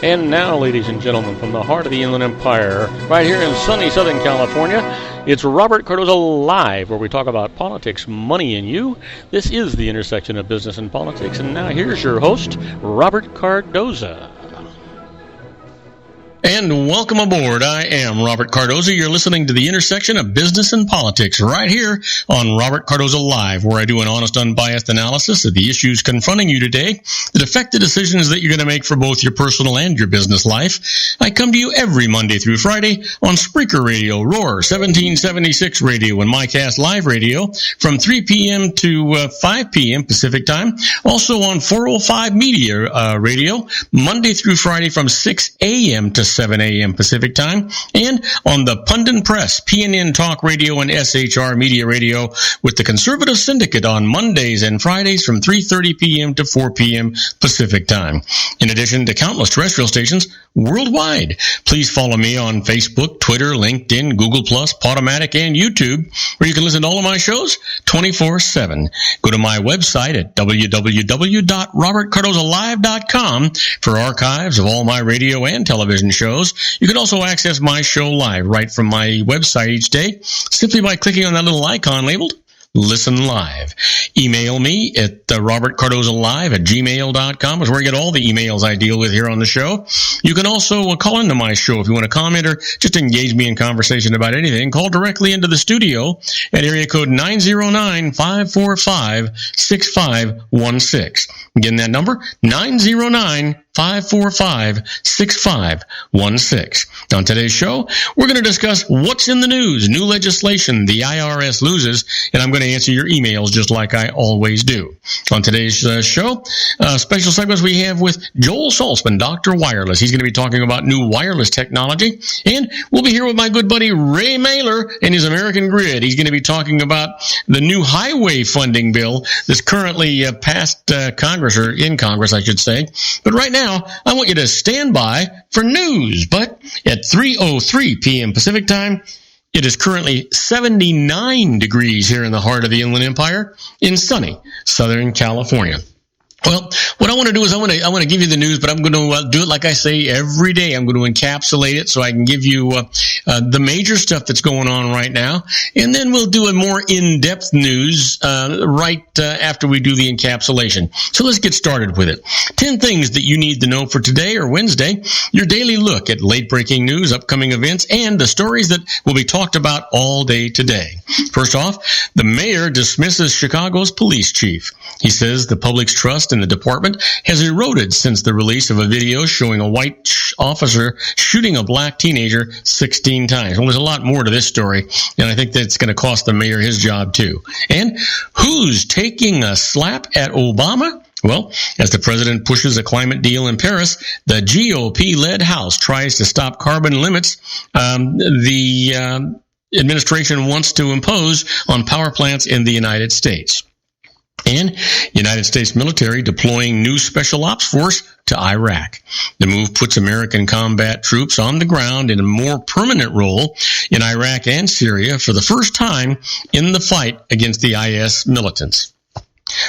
And now, ladies and gentlemen, from the heart of the Inland Empire, right here in sunny Southern California, it's Robert Cardoza Live, where we talk about politics, money, and you. This is the intersection of business and politics. And now here's your host, Robert Cardoza. And welcome aboard. I am Robert Cardoza. You're listening to the intersection of business and politics right here on Robert Cardoza Live, where I do an honest, unbiased analysis of the issues confronting you today that affect the decisions that you're going to make for both your personal and your business life. I come to you every Monday through Friday on Spreaker Radio, Roar 1776 Radio, and MyCast Live Radio from 3 p.m. to 5 p.m. Pacific Time. Also on 405 Media Radio, Monday through Friday from 6 a.m. to 7 a.m. Pacific Time, and on the Pundit Press, PNN Talk Radio, and SHR Media Radio with the Conservative Syndicate on Mondays and Fridays from 3:30 p.m. to 4 p.m. Pacific Time. In addition to countless terrestrial stations worldwide. Please follow me on Facebook, Twitter, LinkedIn, Google+, Podomatic, and YouTube, where you can listen to all of my shows 24/7. Go to my website at www.robertcardozalive.com for archives of all my radio and television shows. You can also access my show live right from my website each day simply by clicking on that little icon labeled Listen Live. Email me at robertcardozalive@gmail.com is where you get all the emails I deal with here on the show. You can also call into my show if you want to comment or just engage me in conversation about anything. Call directly into the studio at area code 909-545-6516. Again, that number, 909-545-6516. On today's show, we're going to discuss what's in the news, new legislation, the IRS loses, and I'm going to answer your emails just like I always do. On today's show, special segments we have with Joel Saltzman, Dr. Wireless. He's going to be talking about new wireless technology, and we'll be here with my good buddy Ray Mailer and his American Grid. He's going to be talking about the new highway funding bill that's currently passed Congress, or in Congress, I should say. But right now, I want you to stand by for news. But at 3:03 p.m. Pacific Time, it is currently 79 degrees here in the heart of the Inland Empire in sunny Southern California. Well, what I want to do is I want to give you the news, but I'm going to do it like I say every day. I'm going to encapsulate it so I can give you the major stuff that's going on right now, and then we'll do a more in-depth news right after we do the encapsulation. So let's get started with it. 10 things that you need to know for today or Wednesday, your daily look at late-breaking news, upcoming events, and the stories that will be talked about all day today. First off, the mayor dismisses Chicago's police chief. He says the public's trust in the department has eroded since the release of a video showing a white officer shooting a black teenager 16 times. Well, there's a lot more to this story, and I think that's going to cost the mayor his job too. And who's taking a slap at Obama? Well, as the president pushes a climate deal in Paris, the GOP-led House tries to stop carbon limits the administration wants to impose on power plants in the United States. And United States military deploying new special ops force to Iraq. The move puts American combat troops on the ground in a more permanent role in Iraq and Syria for the first time in the fight against the IS militants.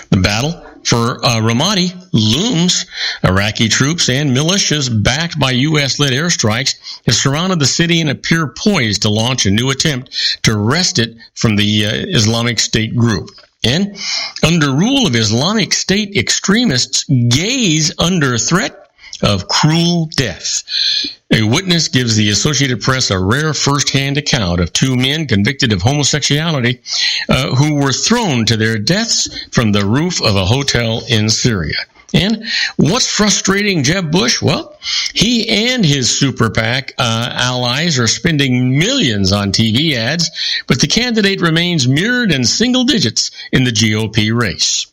The battle for Ramadi looms. Iraqi troops and militias backed by U.S.-led airstrikes have surrounded the city and appear poised to launch a new attempt to wrest it from the Islamic State group. And under rule of Islamic State extremists gaze under threat of cruel death. A witness gives the Associated Press a rare first-hand account of two men convicted of homosexuality who were thrown to their deaths from the roof of a hotel in Syria. And what's frustrating Jeb Bush? Well, he and his super PAC allies are spending millions on TV ads, but the candidate remains mirrored in single digits in the GOP race.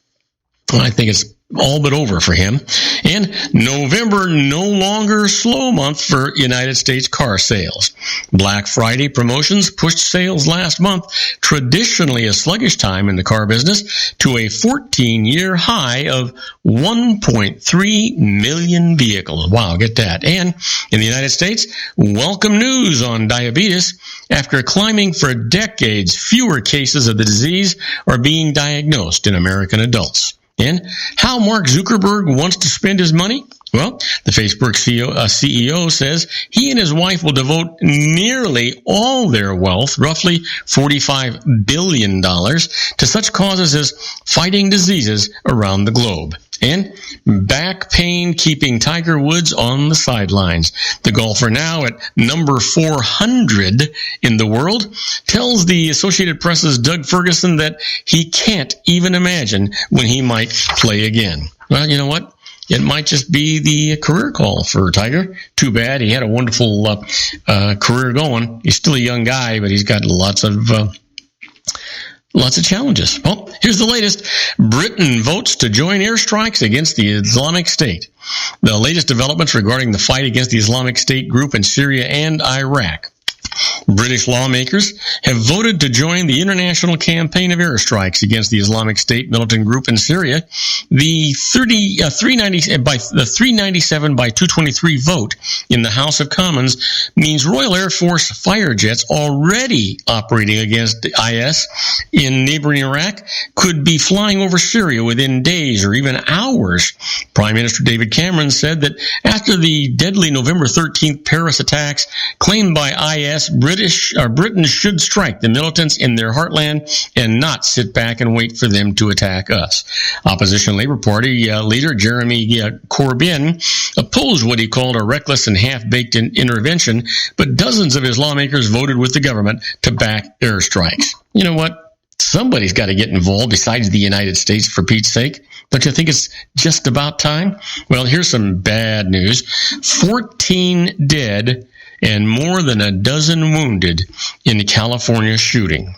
I think it's all but over for him. And November no longer slow month for United States car sales. Black Friday promotions pushed sales last month, traditionally a sluggish time in the car business, to a 14-year high of 1.3 million vehicles. Wow, get that. And in the United States, welcome news on diabetes. After climbing for decades, fewer cases of the disease are being diagnosed in American adults. And how Mark Zuckerberg wants to spend his money? Well, the Facebook CEO says he and his wife will devote nearly all their wealth, roughly $45 billion, to such causes as fighting diseases around the globe. And back pain keeping Tiger Woods on the sidelines. The golfer, now at number 400 in the world, tells the Associated Press's Doug Ferguson that he can't even imagine when he might play again. Well, you know what? It might just be the career call for Tiger. Too bad. He had a wonderful career going. He's still a young guy, but he's got lots of challenges. Well, here's the latest. Britain votes to join airstrikes against the Islamic State. The latest developments regarding the fight against the Islamic State group in Syria and Iraq. British lawmakers have voted to join the international campaign of airstrikes against the Islamic State militant group in Syria. The 397 by 223 vote in the House of Commons means Royal Air Force fighter jets already operating against IS in neighboring Iraq could be flying over Syria within days or even hours. Prime Minister David Cameron said that after the deadly November 13th Paris attacks claimed by IS, Britain should strike the militants in their heartland and not sit back and wait for them to attack us. Opposition Labour Party leader Jeremy Corbyn opposed what he called a reckless and half-baked intervention, but dozens of his lawmakers voted with the government to back airstrikes. You know what? Somebody's got to get involved besides the United States, for Pete's sake. Don't you think it's just about time? Well, here's some bad news. 14 dead and more than a dozen wounded in the California shooting.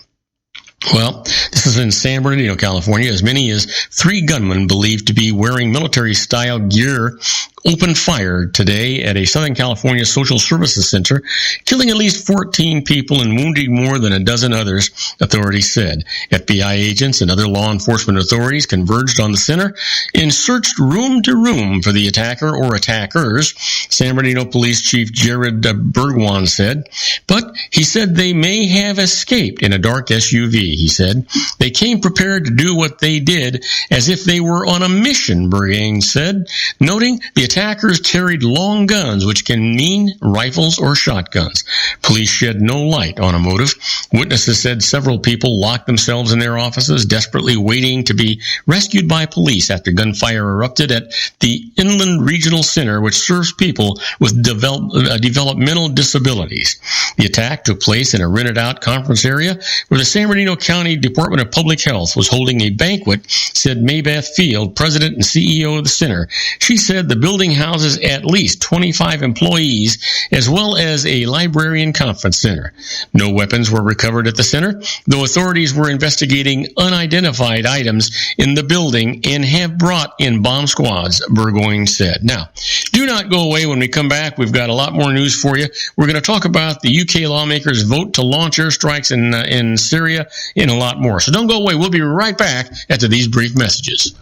Well, this is in San Bernardino, California. As many as 3 gunmen believed to be wearing military-style gear opened fire today at a Southern California social services center, killing at least 14 people and wounding more than a dozen others, authorities said. FBI agents and other law enforcement authorities converged on the center and searched room to room for the attacker or attackers, San Bernardino Police Chief Jared Bergwan said. But he said they may have escaped in a dark SUV, he said. They came prepared to do what they did as if they were on a mission, Bergwan said, noting the attackers carried long guns, which can mean rifles or shotguns. Police shed no light on a motive. Witnesses said several people locked themselves in their offices, desperately waiting to be rescued by police after gunfire erupted at the Inland Regional Center, which serves people with developmental disabilities. The attack took place in a rented-out conference area where the San Bernardino County Department of Public Health was holding a banquet, said Maybeth Field, president and CEO of the center. She said the building houses at least 25 employees, as well as a library and conference center. No weapons were recovered at the center, though authorities were investigating unidentified items in the building and have brought in bomb squads, Burgoyne said. Now, do not go away. When we come back, we've got a lot more news for you. We're going to talk about the UK lawmakers' vote to launch airstrikes in Syria and a lot more. So don't go away. We'll be right back after these brief messages.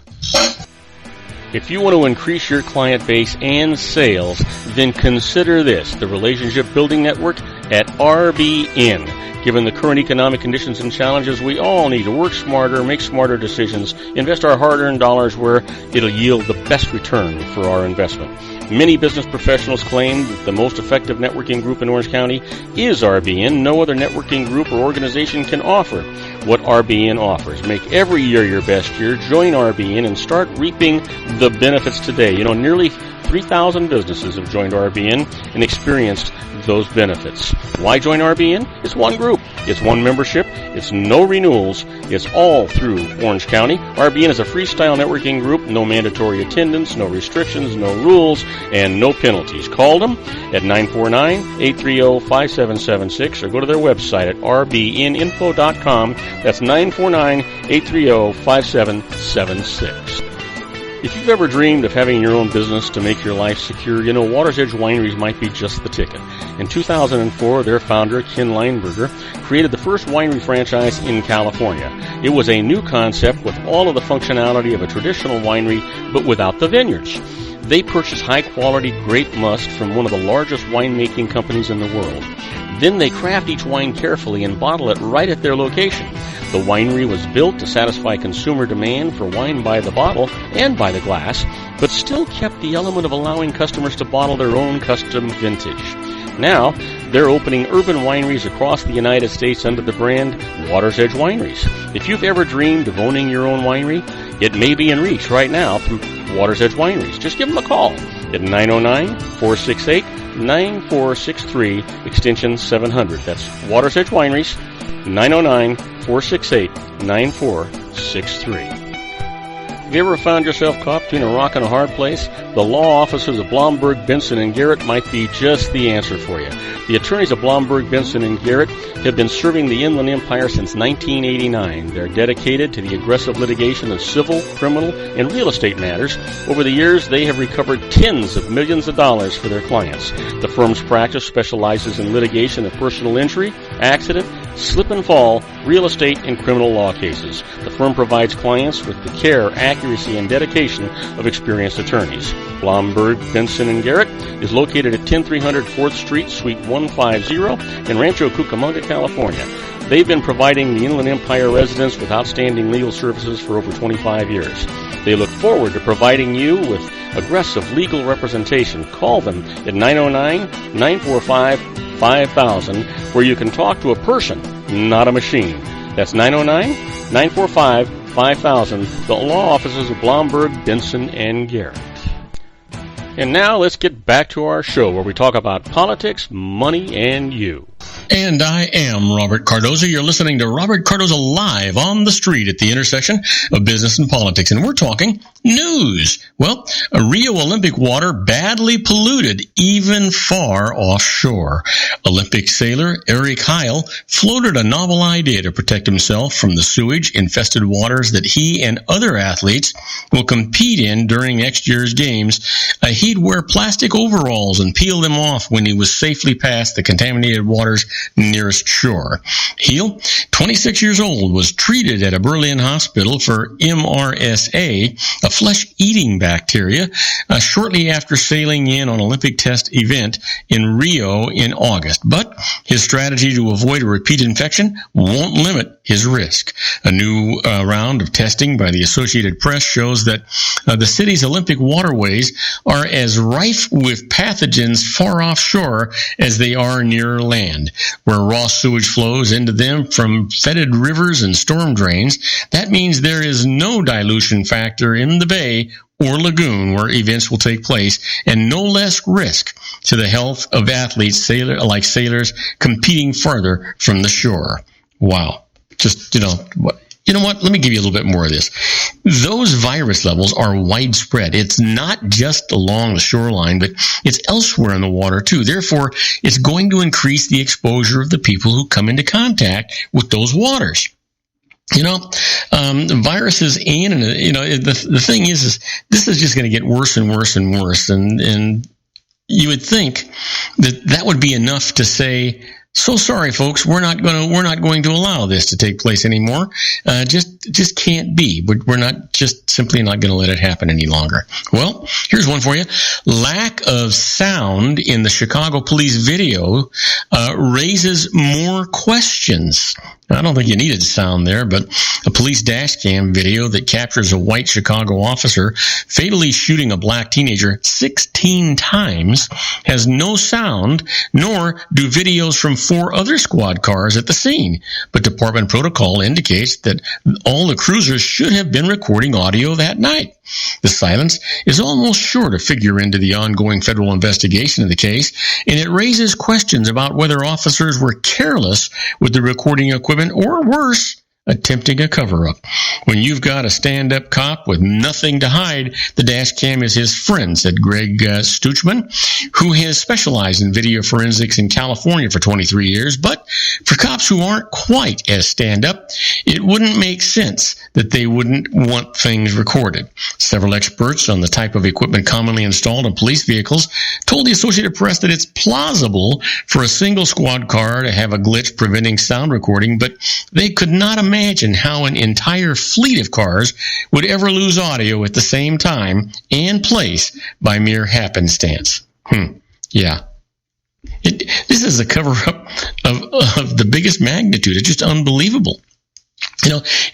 If you want to increase your client base and sales, then consider this, the Relationship Building Network at RBN. Given the current economic conditions and challenges, we all need to work smarter, make smarter decisions, invest our hard-earned dollars where it'll yield the best return for our investment. Many business professionals claim that the most effective networking group in Orange County is RBN. No other networking group or organization can offer what RBN offers. Make every year your best year. Join RBN and start reaping the benefits today. You know, nearly 3,000 businesses have joined RBN and experienced those benefits. Why join RBN? It's one group. It's one membership. It's no renewals. It's all through Orange County. RBN is a freestyle networking group. No mandatory attendance, no restrictions, no rules, and no penalties. Call them at 949-830-5776 or go to their website at rbninfo.com. That's 949-830-5776. If you've ever dreamed of having your own business to make your life secure, you know Water's Edge Wineries might be just the ticket. In 2004, their founder, Ken Lineberger, created the first winery franchise in California. It was a new concept with all of the functionality of a traditional winery, but without the vineyards. They purchased high-quality grape must from one of the largest winemaking companies in the world. Then they craft each wine carefully and bottle it right at their location. The winery was built to satisfy consumer demand for wine by the bottle and by the glass, but still kept the element of allowing customers to bottle their own custom vintage. Now, they're opening urban wineries across the United States under the brand Water's Edge Wineries. If you've ever dreamed of owning your own winery, it may be in reach right now through Water's Edge Wineries. Just give them a call at 909-468-9463, extension 700. That's Water's Edge Wineries, 909-468-9463. Have you ever found yourself caught between a rock and a hard place? The law offices of Blomberg, Benson, and Garrett might be just the answer for you. The attorneys of Blomberg, Benson, and Garrett have been serving the Inland Empire since 1989. They're dedicated to the aggressive litigation of civil, criminal, and real estate matters. Over the years, they have recovered tens of millions of dollars for their clients. The firm's practice specializes in litigation of personal injury, accident, slip and fall, real estate, and criminal law cases. The firm provides clients with the care, accuracy, and dedication of experienced attorneys. Blomberg, Benson, and Garrett is located at 10300 4th Street, Suite 150 in Rancho Cucamonga, California. They've been providing the Inland Empire residents with outstanding legal services for over 25 years. They look forward to providing you with aggressive legal representation. Call them at 909-945-5000, where you can talk to a person, not a machine. That's 909-945-5000, the law offices of Blomberg, Benson, and Garrett. And now let's get back to our show where we talk about politics, money, and you. And I am Robert Cardoza. You're listening to Robert Cardoza Live on the street at the intersection of business and politics. And we're talking news. Well, a Rio Olympic water badly polluted, even far offshore. Olympic sailor Eric Heil floated a novel idea to protect himself from the sewage-infested waters that he and other athletes will compete in during next year's games. He'd wear plastic overalls and peel them off when he was safely past the contaminated waters nearest shore. Heil, 26 years old, was treated at a Berlin hospital for MRSA, a flesh-eating bacteria, shortly after sailing in on Olympic test event in Rio in August. But his strategy to avoid a repeat infection won't limit his risk. A new round of testing by the Associated Press shows that the city's Olympic waterways are as rife with pathogens far offshore as they are near land. Where raw sewage flows into them from fetid rivers and storm drains, that means there is no dilution factor in the bay or lagoon where events will take place, and no less risk to the health of athletes like sailors competing farther from the shore. Wow. Just, you know what? Let me give you a little bit more of this. Those virus levels are widespread. It's not just along the shoreline, but it's elsewhere in the water too. Therefore, it's going to increase the exposure of the people who come into contact with those waters. Viruses and the thing is this is just going to get worse and worse and worse. And you would think that would be enough to say, so sorry, folks, we're not going to allow this to take place anymore. Just can't be. We're simply not going to let it happen any longer. Well, here's one for you. Lack of sound in the Chicago police video raises more questions. I don't think you needed sound there, but a police dash cam video that captures a white Chicago officer fatally shooting a black teenager 16 times has no sound, nor do videos from 4 other squad cars at the scene. But department protocol indicates that all the cruisers should have been recording audio that night. The silence is almost sure to figure into the ongoing federal investigation of the case, and it raises questions about whether officers were careless with the recording equipment or, worse, attempting a cover-up. When you've got a stand-up cop with nothing to hide, the dash cam is his friend, said Greg Stuchman, who has specialized in video forensics in California for 23 years. But for cops who aren't quite as stand-up, it wouldn't make sense that they wouldn't want things recorded. Several experts on the type of equipment commonly installed on police vehicles told the Associated Press that it's plausible for a single squad car to have a glitch preventing sound recording, but they could not imagine how an entire fleet of cars would ever lose audio at the same time and place by mere happenstance. Yeah. This is a cover-up of the biggest magnitude. It's just unbelievable.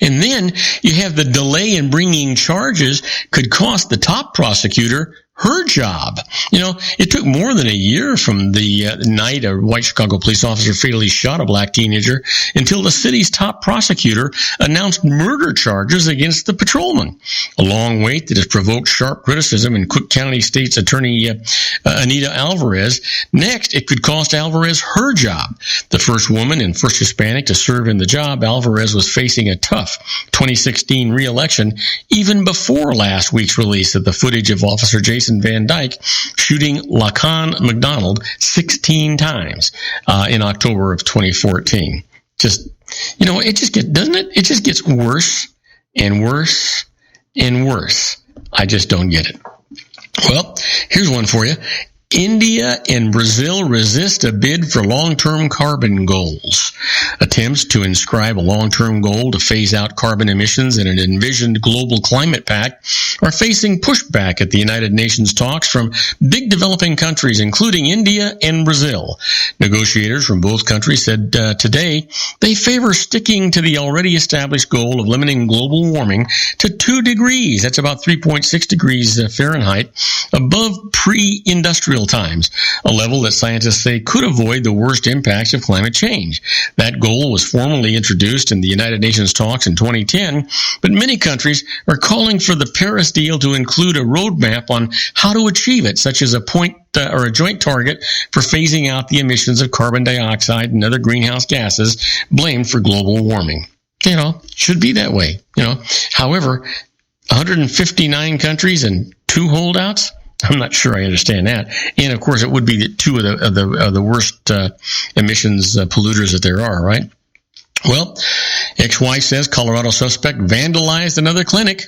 And then you have the delay in bringing charges could cost the top prosecutor her job. It took more than a year from the night a white Chicago police officer fatally shot a black teenager until the city's top prosecutor announced murder charges against the patrolman. A long wait that has provoked sharp criticism in Cook County State's Attorney Anita Alvarez. Next, it could cost Alvarez her job. The first woman and first Hispanic to serve in the job, Alvarez was facing a tough 2016 re-election even before last week's release of the footage of Officer Jason Van Dyke shooting Laquan McDonald 16 times in October of 2014. It just gets worse and worse and worse. I just don't get it. Well, here's one for you. India and Brazil resist a bid for long-term carbon goals. Attempts to inscribe a long-term goal to phase out carbon emissions in an envisioned global climate pact are facing pushback at the United Nations talks from big developing countries, including India and Brazil. Negotiators from both countries said today they favor sticking to the already established goal of limiting global warming to 2 degrees. That's about 3.6 degrees Fahrenheit above pre-industrial times, a level that scientists say could avoid the worst impacts of climate change. That goal was formally introduced in the United Nations talks in 2010, but many countries are calling for the Paris deal to include a roadmap on how to achieve it, such as a joint target for phasing out the emissions of carbon dioxide and other greenhouse gases blamed for global warming. Should be that way. However, 159 countries and 2 holdouts. I'm not sure I understand that. And of course, it would be 2 of the worst emissions polluters that there are, right? Well, ex-wife says Colorado suspect vandalized another clinic.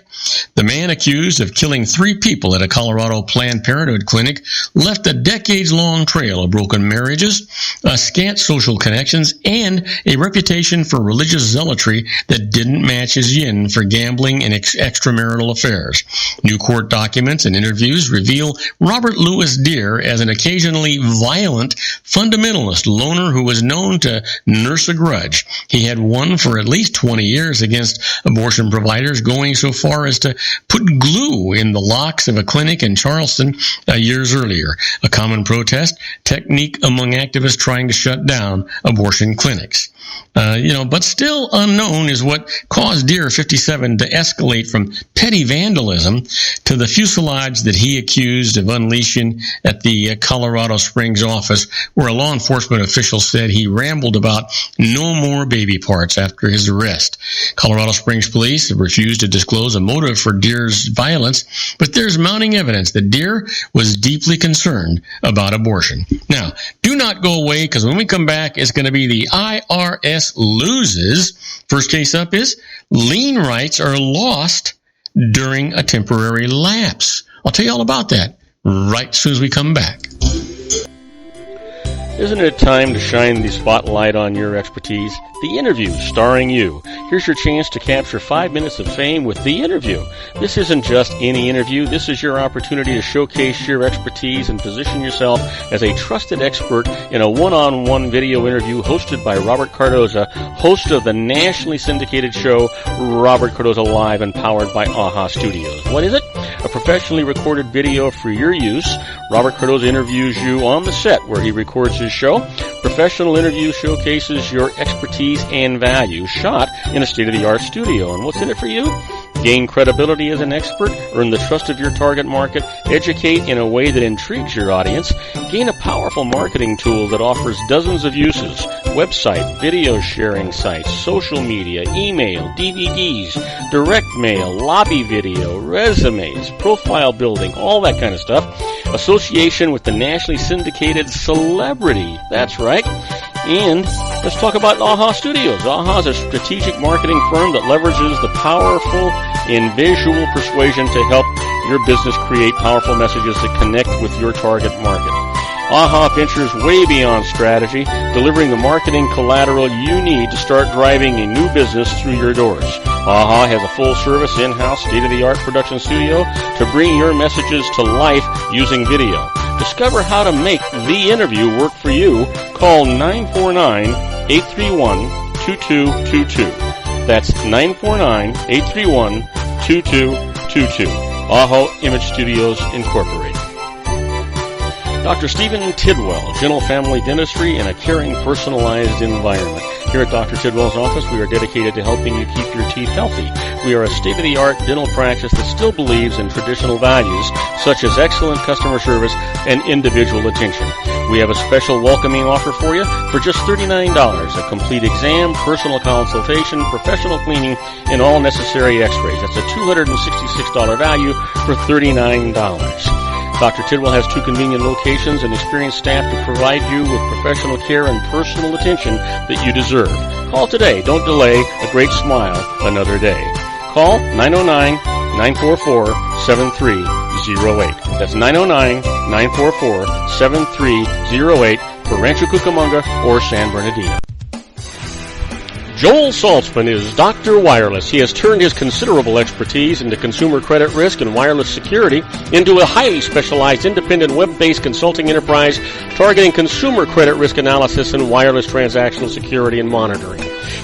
The man accused of killing 3 people at a Colorado Planned Parenthood clinic left a decades-long trail of broken marriages, scant social connections, and a reputation for religious zealotry that didn't match his yin for gambling and extramarital affairs. New court documents and interviews reveal Robert Louis Deere as an occasionally violent fundamentalist loner who was known to nurse a grudge. He had won for at least 20 years against abortion providers, going so far as to put glue in the locks of a clinic in Charleston years earlier, a common protest technique among activists trying to shut down abortion clinics. But still unknown is what caused Deere 57 to escalate from petty vandalism to the fuselage that he accused of unleashing at the Colorado Springs office, where a law enforcement official said he rambled about no more baby parts after his arrest. Colorado Springs police have refused to disclose a motive for Deere's violence, but there's mounting evidence that Deere was deeply concerned about abortion. Now, do not go away, because when we come back, it's going to be the IRS loses. First case up is lien rights are lost during a temporary lapse. I'll tell you all about that right as soon as we come back. Isn't it time to shine the spotlight on your expertise? The Interview, starring you. Here's your chance to capture 5 minutes of fame with The Interview. This isn't just any interview. This is your opportunity to showcase your expertise and position yourself as a trusted expert in a one-on-one video interview hosted by Robert Cardoza, host of the nationally syndicated show Robert Cardoza Live and powered by AHA Studios. What is it? A professionally recorded video for your use. Robert Cardoza interviews you on the set where he records his show. Professional interview showcases your expertise and value, shot in a state-of-the-art studio. And what's in it for you? Gain credibility as an expert, earn the trust of your target market, educate in a way that intrigues your audience, gain a powerful marketing tool that offers dozens of uses, website, video sharing sites, social media, email, DVDs, direct mail, lobby video, resumes, profile building, all that kind of stuff. Association with the nationally syndicated celebrity. That's right. And let's talk about AHA Studios. AHA is a strategic marketing firm that leverages the powerful and visual persuasion to help your business create powerful messages that connect with your target market. AHA ventures way beyond strategy, delivering the marketing collateral you need to start driving a new business through your doors. AHA has a full-service, in-house, state-of-the-art production studio to bring your messages to life using video. Discover how to make the interview work for you. Call 949-831-2222. That's 949-831-2222. Aho Image Studios, Incorporated. Dr. Stephen Tidwell, General Family Dentistry in a caring, personalized environment. Here at Dr. Tidwell's office, we are dedicated to helping you keep your teeth healthy. We are a state-of-the-art dental practice that still believes in traditional values, such as excellent customer service and individual attention. We have a special welcoming offer for you for just $39. A complete exam, personal consultation, professional cleaning, and all necessary x-rays. That's a $266 value for $39. Dr. Tidwell has 2 convenient locations and experienced staff to provide you with professional care and personal attention that you deserve. Call today. Don't delay. A great smile another day. Call 909-944-7308. That's 909-944-7308 for Rancho Cucamonga or San Bernardino. Joel Saltzman is Dr. Wireless. He has turned his considerable expertise into consumer credit risk and wireless security into a highly specialized independent web-based consulting enterprise targeting consumer credit risk analysis and wireless transactional security and monitoring.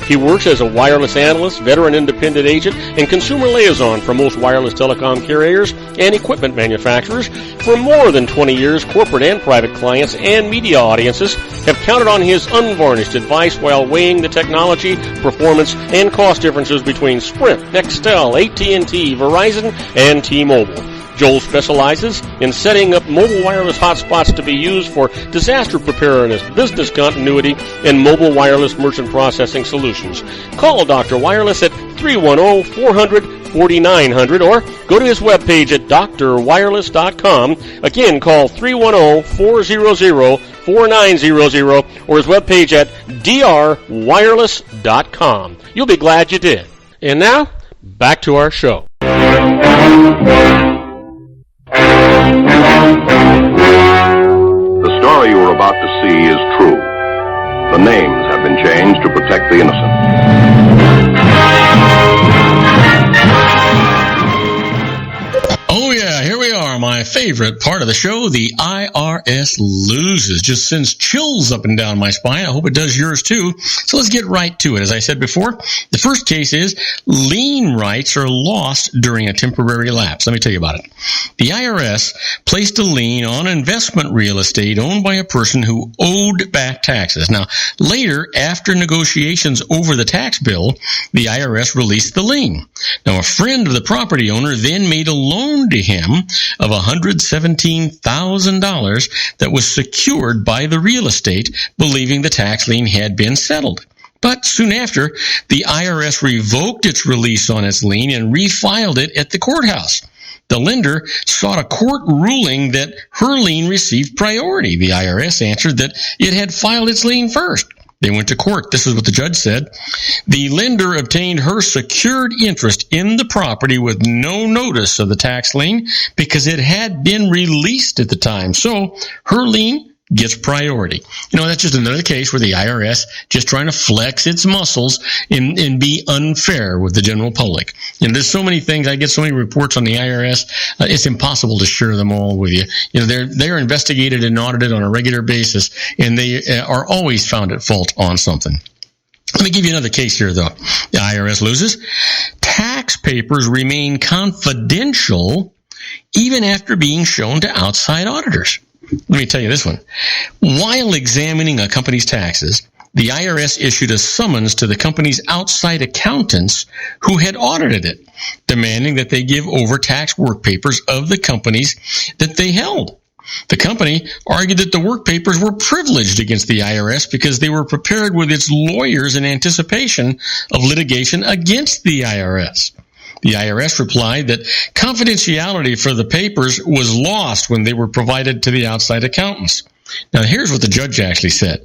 He works as a wireless analyst, veteran independent agent, and consumer liaison for most wireless telecom carriers and equipment manufacturers. For more than 20 years, corporate and private clients and media audiences have counted on his unvarnished advice while weighing the technology, performance, and cost differences between Sprint, Nextel, AT&T, Verizon, and T-Mobile. Joel specializes in setting up mobile wireless hotspots to be used for disaster preparedness, business continuity, and mobile wireless merchant processing solutions. Call Dr. Wireless at 310-400-4900 or go to his webpage at drwireless.com. Again, call 310-400-4900 or his webpage at drwireless.com. You'll be glad you did. And now, back to our show. The story you are about to see is true. The names have been changed to protect the innocent. Oh yeah, here we are, my favorite part of the show, the IRS loses. Just sends chills up and down my spine. I hope it does yours too. So let's get right to it. As I said before, the first case is lien rights are lost during a temporary lapse. Let me tell you about it. The IRS placed a lien on investment real estate owned by a person who owed back taxes. Now, later, after negotiations over the tax bill, the IRS released the lien. Now, a friend of the property owner then made a loan to him of $117,000 that was secured by the real estate, believing the tax lien had been settled. But soon after, the IRS revoked its release on its lien and refiled it at the courthouse. The lender sought a court ruling that her lien received priority. The IRS answered that it had filed its lien first. They went to court. This is what the judge said. The lender obtained her secured interest in the property with no notice of the tax lien because it had been released at the time. So her lien gets priority. You know, that's just another case where the IRS just trying to flex its muscles and be unfair with the general public. You know, there's so many things. I get so many reports on the IRS. It's impossible to share them all with you. You know, they're investigated and audited on a regular basis, and they are always found at fault on something. Let me give you another case here, though. The IRS loses. Tax papers remain confidential even after being shown to outside auditors. Let me tell you this one. While examining a company's taxes, the IRS issued a summons to the company's outside accountants who had audited it, demanding that they give over tax work papers of the companies that they held. The company argued that the work papers were privileged against the IRS because they were prepared with its lawyers in anticipation of litigation against the IRS. The IRS replied that confidentiality for the papers was lost when they were provided to the outside accountants. Now, here's what the judge actually said.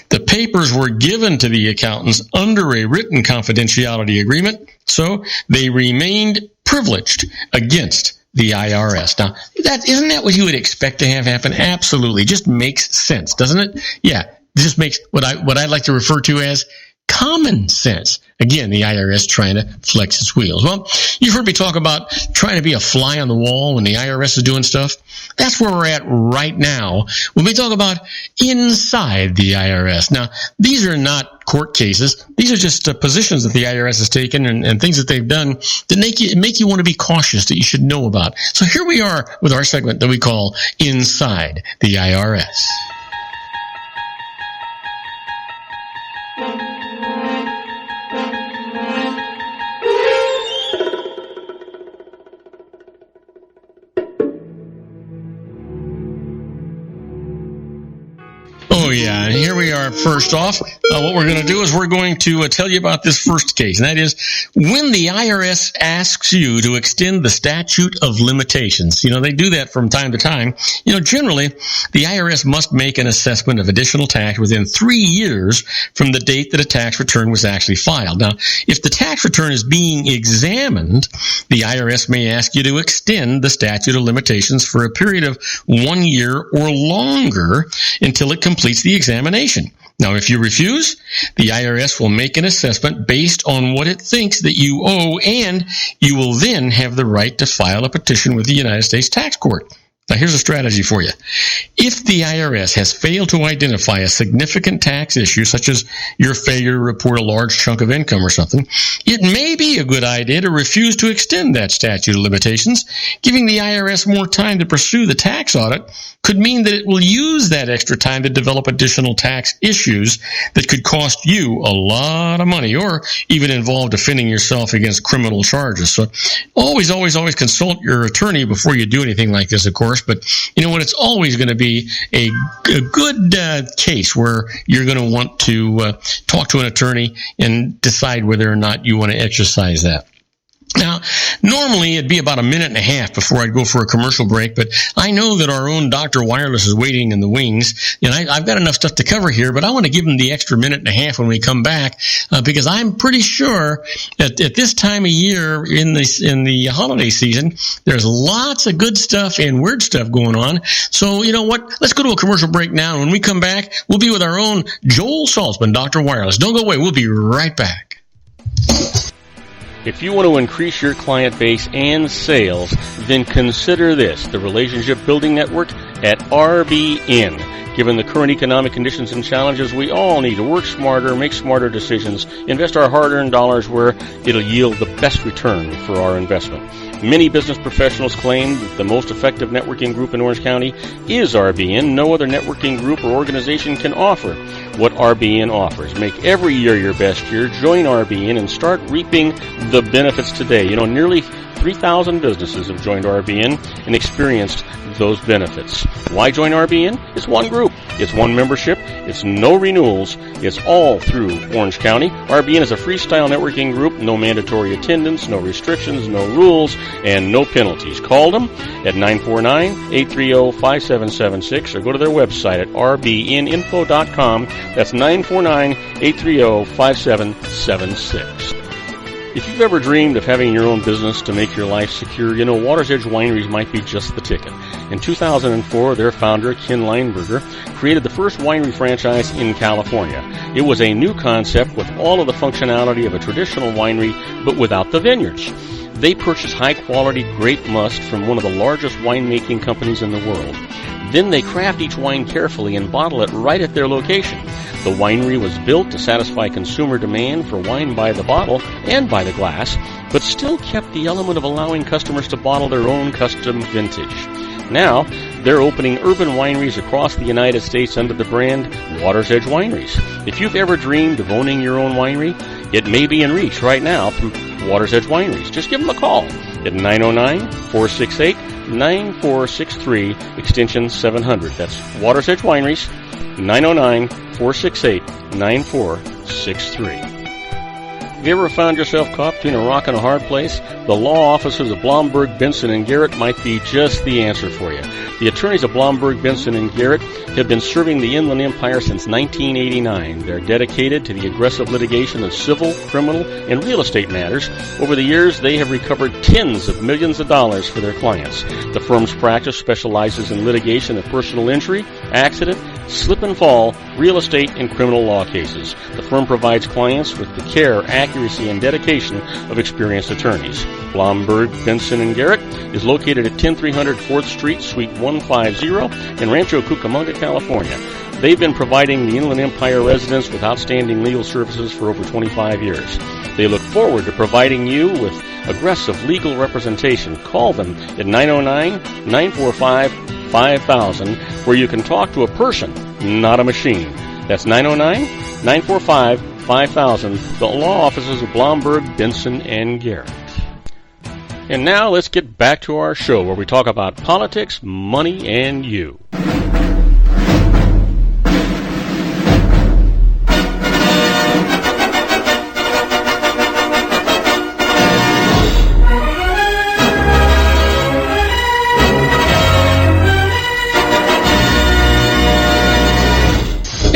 The papers were given to the accountants under a written confidentiality agreement, so they remained privileged against the IRS. Now, isn't that what you would expect to have happen? Absolutely. Just makes sense, doesn't it? Yeah, it just makes what I like to refer to as common sense. Again, the IRS trying to flex its wheels. Well, you've heard me talk about trying to be a fly on the wall when the IRS is doing stuff. That's where we're at right now when we talk about inside the IRS. Now, these are not court cases. These are just positions that the IRS has taken and things that they've done that make you want to be cautious, that you should know about. So here we are with our segment that we call Inside the IRS. Oh, yeah. And here we are. First off, what we're going to do is we're going to tell you about this first case. And that is when the IRS asks you to extend the statute of limitations. You know, they do that from time to time. You know, generally, the IRS must make an assessment of additional tax within 3 years from the date that a tax return was actually filed. Now, if the tax return is being examined, the IRS may ask you to extend the statute of limitations for a period of 1 year or longer until it completes the examination. Now, if you refuse, the IRS will make an assessment based on what it thinks that you owe, and you will then have the right to file a petition with the United States Tax Court. Now, here's a strategy for you. If the IRS has failed to identify a significant tax issue, such as your failure to report a large chunk of income or something, it may be a good idea to refuse to extend that statute of limitations. Giving the IRS more time to pursue the tax audit could mean that it will use that extra time to develop additional tax issues that could cost you a lot of money or even involve defending yourself against criminal charges. So always consult your attorney before you do anything like this, of course. But you know what? It's always going to be a good case where you're going to want to talk to an attorney and decide whether or not you want to exercise that. Now, normally it'd be about a minute and a half before I'd go for a commercial break, but I know that our own Dr. Wireless is waiting in the wings, and I've got enough stuff to cover here, but I want to give him the extra minute and a half when we come back, because I'm pretty sure that at this time of year in the holiday season, there's lots of good stuff and weird stuff going on. So, you know what? Let's go to a commercial break now, and when we come back, we'll be with our own Joel Saltzman, Dr. Wireless. Don't go away. We'll be right back. If you want to increase your client base and sales, then consider this, the Relationship Building Network at RBN. Given the current economic conditions and challenges, we all need to work smarter, make smarter decisions, invest our hard-earned dollars where it'll yield the best return for our investment. Many business professionals claim that the most effective networking group in Orange County is RBN. No other networking group or organization can offer what RBN offers. Make every year your best year. Join RBN and start reaping the benefits today. You know, nearly 3,000 businesses have joined RBN and experienced those benefits. Why join RBN? It's one group. It's one membership. It's no renewals. It's all through Orange County. RBN is a freestyle networking group. No mandatory attendance, no restrictions, no rules, and no penalties. Call them at 949-830-5776 or go to their website at rbninfo.com. That's 949-830-5776. If you've ever dreamed of having your own business to make your life secure, you know Water's Edge Wineries might be just the ticket. In 2004, their founder, Ken Lineberger, created the first winery franchise in California. It was a new concept with all of the functionality of a traditional winery, but without the vineyards. They purchased high-quality grape must from one of the largest winemaking companies in the world. Then they craft each wine carefully and bottle it right at their location. The winery was built to satisfy consumer demand for wine by the bottle and by the glass, but still kept the element of allowing customers to bottle their own custom vintage. Now, they're opening urban wineries across the United States under the brand Water's Edge Wineries. If you've ever dreamed of owning your own winery, it may be in reach right now through Water's Edge Wineries. Just give them a call at 909-468-9463, extension 700. That's Water's Edge Wineries, 909-468-9463. Have you ever found yourself caught between a rock and a hard place? The law offices of Blomberg, Benson, and Garrett might be just the answer for you. The attorneys of Blomberg, Benson, and Garrett have been serving the Inland Empire since 1989. They're dedicated to the aggressive litigation of civil, criminal, and real estate matters. Over the years, they have recovered tens of millions of dollars for their clients. The firm's practice specializes in litigation of personal injury, accident, slip and fall, real estate, and criminal law cases. The firm provides clients with the care, accuracy, and dedication of experienced attorneys. Blomberg, Benson, and Garrett is located at 10300 4th Street, Suite 150 in Rancho Cucamonga, California. They've been providing the Inland Empire residents with outstanding legal services for over 25 years. They look forward to providing you with aggressive legal representation. Call them at 909-945-5000, where you can talk to a person, not a machine. That's 909-945-5000, the law offices of Blomberg, Benson, and Garrett. And now let's get back to our show where we talk about politics, money, and you.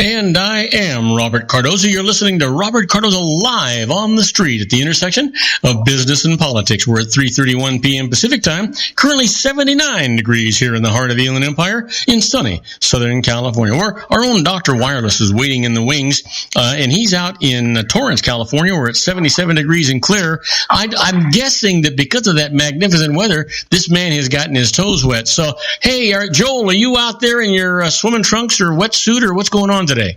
And I am Robert Cardoza. You're listening to Robert Cardoza Live on the Street at the intersection of business and politics. We're at 3:31 p.m. Pacific time, currently 79 degrees here in the heart of the Inland Empire in sunny Southern California, where our own Dr. Wireless is waiting in the wings, and he's out in Torrance, California, where it's 77 degrees and clear. I'm guessing that because of that magnificent weather, this man has gotten his toes wet. So, hey, Joel, are you out there in your swimming trunks or wetsuit, or what's going on today?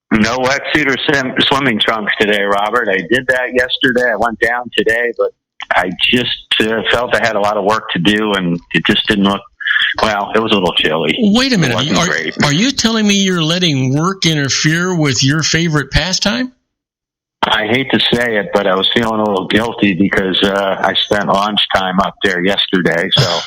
No wetsuit or swimming trunks today, Robert. I did that yesterday. I went down today, but I just felt I had a lot of work to do, and it just didn't look, well, it was a little chilly. Wait a minute. Are you telling me you're letting work interfere with your favorite pastime? I hate to say it, but I was feeling a little guilty because I spent lunchtime up there yesterday, so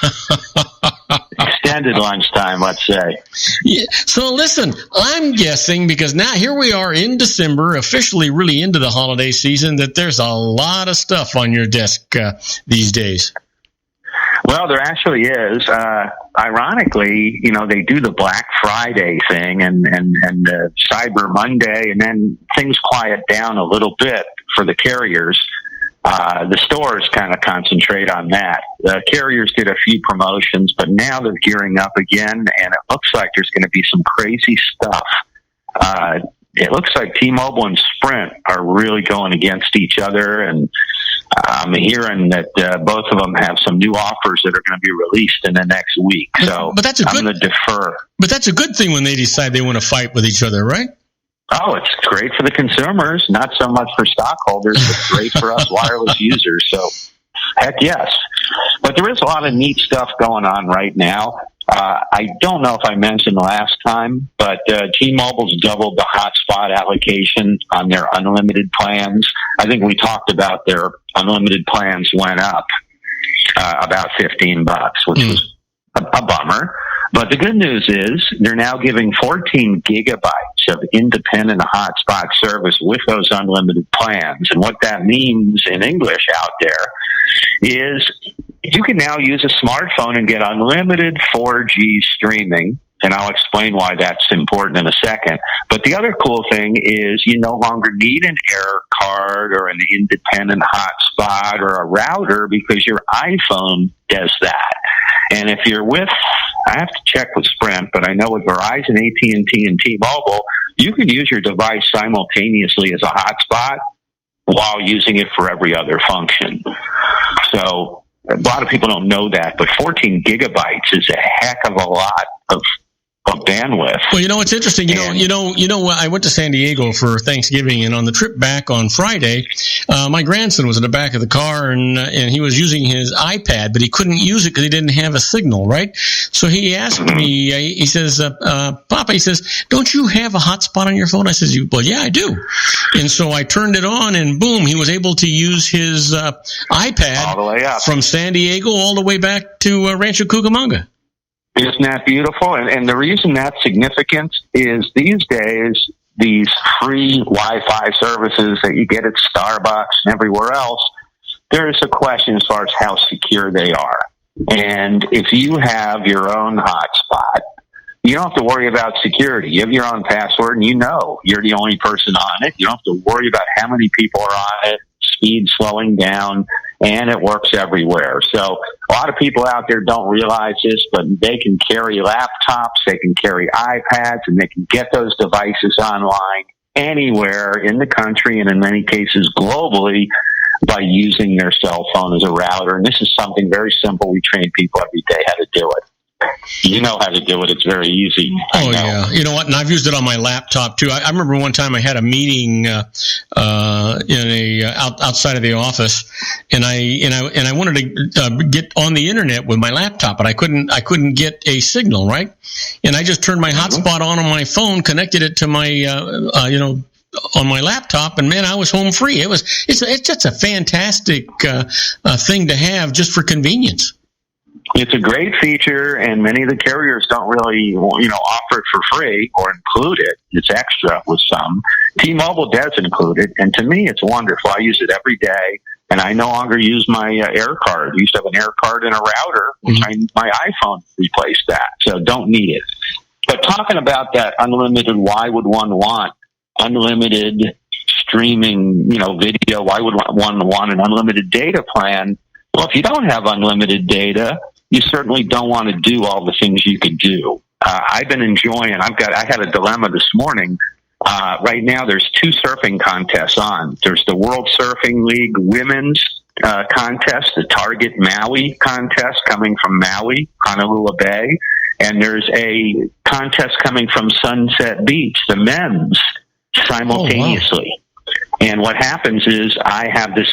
extended lunchtime, let's say. Yeah. So listen, I'm guessing, because now here we are in December, officially really into the holiday season, that there's a lot of stuff on your desk these days. Well, there actually is. Ironically, you know, they do the Black Friday thing and Cyber Monday, and then things quiet down a little bit for the carriers. The stores kind of concentrate on that. The carriers did a few promotions, but now they're gearing up again, and it looks like there's going to be some crazy stuff. It looks like T-Mobile and Sprint are really going against each other, and I'm hearing that both of them have some new offers that are going to be released in the next week. So but that's I'm going to defer. But that's a good thing when they decide they want to fight with each other, right? Oh, it's great for the consumers, not so much for stockholders, but great for us wireless users. So, heck yes. But there is a lot of neat stuff going on right now. I don't know if I mentioned last time, but T-Mobile's doubled the hotspot allocation on their unlimited plans. I think we talked about their unlimited plans went up about $15, which was a bummer. But the good news is they're now giving 14 gigabytes of independent hotspot service with those unlimited plans. And what that means in English out there is you can now use a smartphone and get unlimited 4G streaming. And I'll explain why that's important in a second. But the other cool thing is you no longer need an error card or an independent hotspot or a router because your iPhone does that. And if you're with, I have to check with Sprint, but I know with Verizon, AT&T, and T-Mobile, you can use your device simultaneously as a hotspot while using it for every other function. So a lot of people don't know that, but 14 gigabytes is a heck of a lot of bandwidth. Well, you know, it's interesting. You know, I went to San Diego for Thanksgiving, and on the trip back on Friday, my grandson was in the back of the car, and he was using his iPad, but he couldn't use it because he didn't have a signal, right? So he asked me, he says, Papa, he says, don't you have a hotspot on your phone? I says, well, yeah, I do. And so I turned it on, and boom, he was able to use his iPad all the way up from San Diego all the way back to Rancho Cucamonga. Isn't that beautiful? And the reason that's significant is these days, these free Wi-Fi services that you get at Starbucks and everywhere else, there is a question as far as how secure they are. And if you have your own hotspot, you don't have to worry about security. You have your own password, and you know you're the only person on it. You don't have to worry about how many people are on it, speed slowing down. and it works everywhere. So a lot of people out there don't realize this, but they can carry laptops, they can carry iPads, and they can get those devices online anywhere in the country, and in many cases globally, by using their cell phone as a router. And this is something very simple. We train people every day how to do it. You know how to do it. It's very easy. Oh, yeah. You know what? And I've used it on my laptop, too. I remember one time I had a meeting outside of the office, and I wanted to get on the internet with my laptop, but I couldn't get a signal, right? And I just turned my hotspot on my phone, connected it to my on my laptop, and man, I was home free. It's just a fantastic thing to have just for convenience. It's a great feature, and many of the carriers don't really, offer it for free or include it. It's extra with some. T-Mobile does include it, and to me, it's wonderful. I use it every day, and I no longer use my air card. I used to have an air card and a router, which my iPhone replaced that, so don't need it. But talking about that unlimited, why would one want unlimited streaming, video? Why would one want an unlimited data plan? Well, if you don't have unlimited data, you certainly don't want to do all the things you could do. I've been enjoying. I had a dilemma this morning. Right now, there's 2 surfing contests on. There's the World Surfing League Women's contest, the Target Maui contest coming from Maui, Honolulu Bay, and there's a contest coming from Sunset Beach, the men's, simultaneously. Oh, wow. And what happens is I have this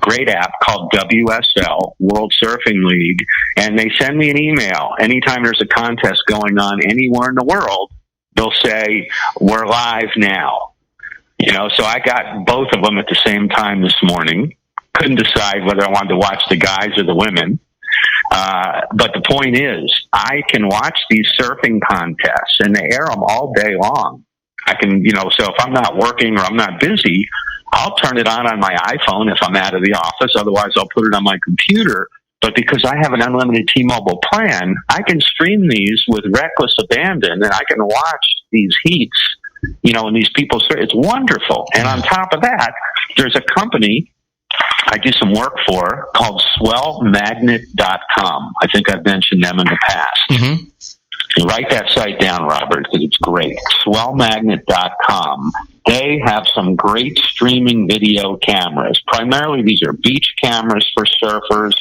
great app called WSL, World Surfing League, and they send me an email. Anytime there's a contest going on anywhere in the world, they'll say, we're live now. So I got both of them at the same time this morning. Couldn't decide whether I wanted to watch the guys or the women. But the point is, I can watch these surfing contests, and they air them all day long. I can, so if I'm not working or I'm not busy, I'll turn it on my iPhone if I'm out of the office. Otherwise, I'll put it on my computer. But because I have an unlimited T-Mobile plan, I can stream these with reckless abandon, and I can watch these heats, and these people. It's wonderful. And on top of that, there's a company I do some work for called swellmagnet.com. I think I've mentioned them in the past. Mm-hmm. Write that site down, Robert, because it's great. Swellmagnet.com. They have some great streaming video cameras. Primarily, these are beach cameras for surfers.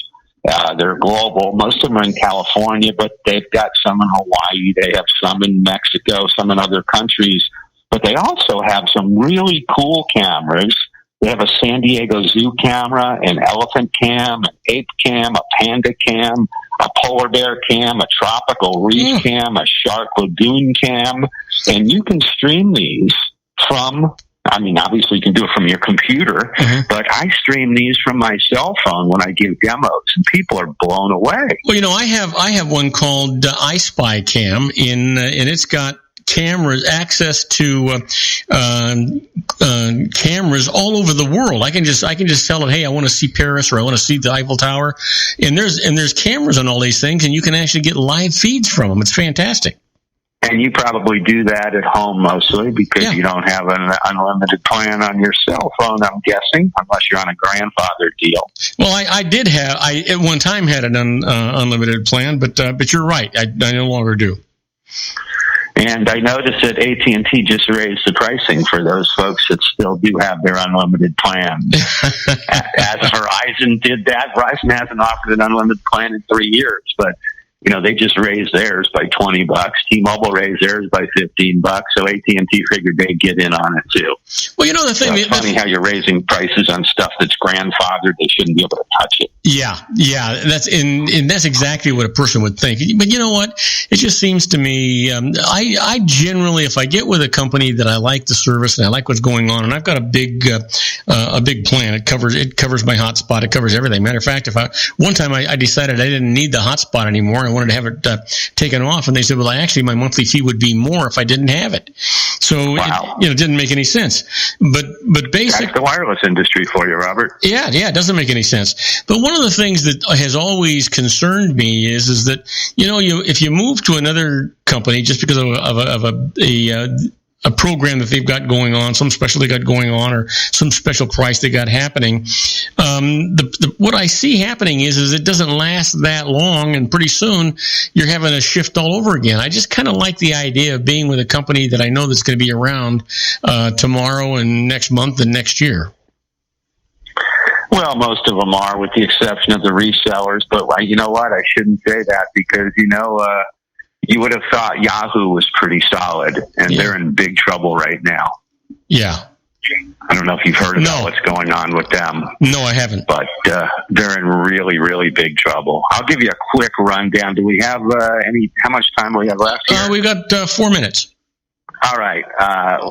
They're global. Most of them are in California, but they've got some in Hawaii. They have some in Mexico, some in other countries. But they also have some really cool cameras. They have a San Diego Zoo camera, an elephant cam, an ape cam, a panda cam, a polar bear cam, a tropical reef cam, a shark lagoon cam, and you can stream these from, obviously you can do it from your computer, but I stream these from my cell phone when I give demos, and people are blown away. Well, I have one called iSpy Cam, and it's got access to cameras all over the world. I can just tell it, hey, I want to see Paris, or I want to see the Eiffel Tower, and there's cameras on all these things, and you can actually get live feeds from them. It's fantastic. And you probably do that at home mostly because you don't have an unlimited plan on your cell phone, I'm guessing, unless you're on a grandfather deal. Well, I at one time had an unlimited plan, but you're right, I no longer do. And I noticed that AT&T just raised the pricing for those folks that still do have their unlimited plan. As Verizon did that, Verizon hasn't offered an unlimited plan in 3 years, but they just raised theirs by $20. T-Mobile raised theirs by $15. So AT&T figured they'd get in on it too. Well, the thing, it's funny how you're raising prices on stuff that's grandfathered. They shouldn't be able to touch it. Yeah, that's exactly what a person would think. But you know what? It just seems to me, I generally, if I get with a company that I like the service and I like what's going on, and I've got a big plan, it covers my hotspot, it covers everything. Matter of fact, one time I decided I didn't need the hotspot anymore, and I wanted to have it taken off, and they said, well, actually, my monthly fee would be more if I didn't have it. So it didn't make any sense. But basically, that's the wireless industry for you, Robert. Yeah, it doesn't make any sense. But one of the things that has always concerned me is that if you move to another company just because of a a program that they've got going on, some special they got going on, or some special price they got happening. What I see happening is it doesn't last that long, and pretty soon you're having a shift all over again. I just kind of like the idea of being with a company that I know that's going to be around tomorrow and next month and next year. Well, most of them are, with the exception of the resellers. But you know what? I shouldn't say that because, you would have thought Yahoo was pretty solid, and they're in big trouble right now. Yeah. I don't know if you've heard about what's going on with them. No, I haven't. But they're in really, really big trouble. I'll give you a quick rundown. Do we have how much time do we have left here? We got 4 minutes. All right.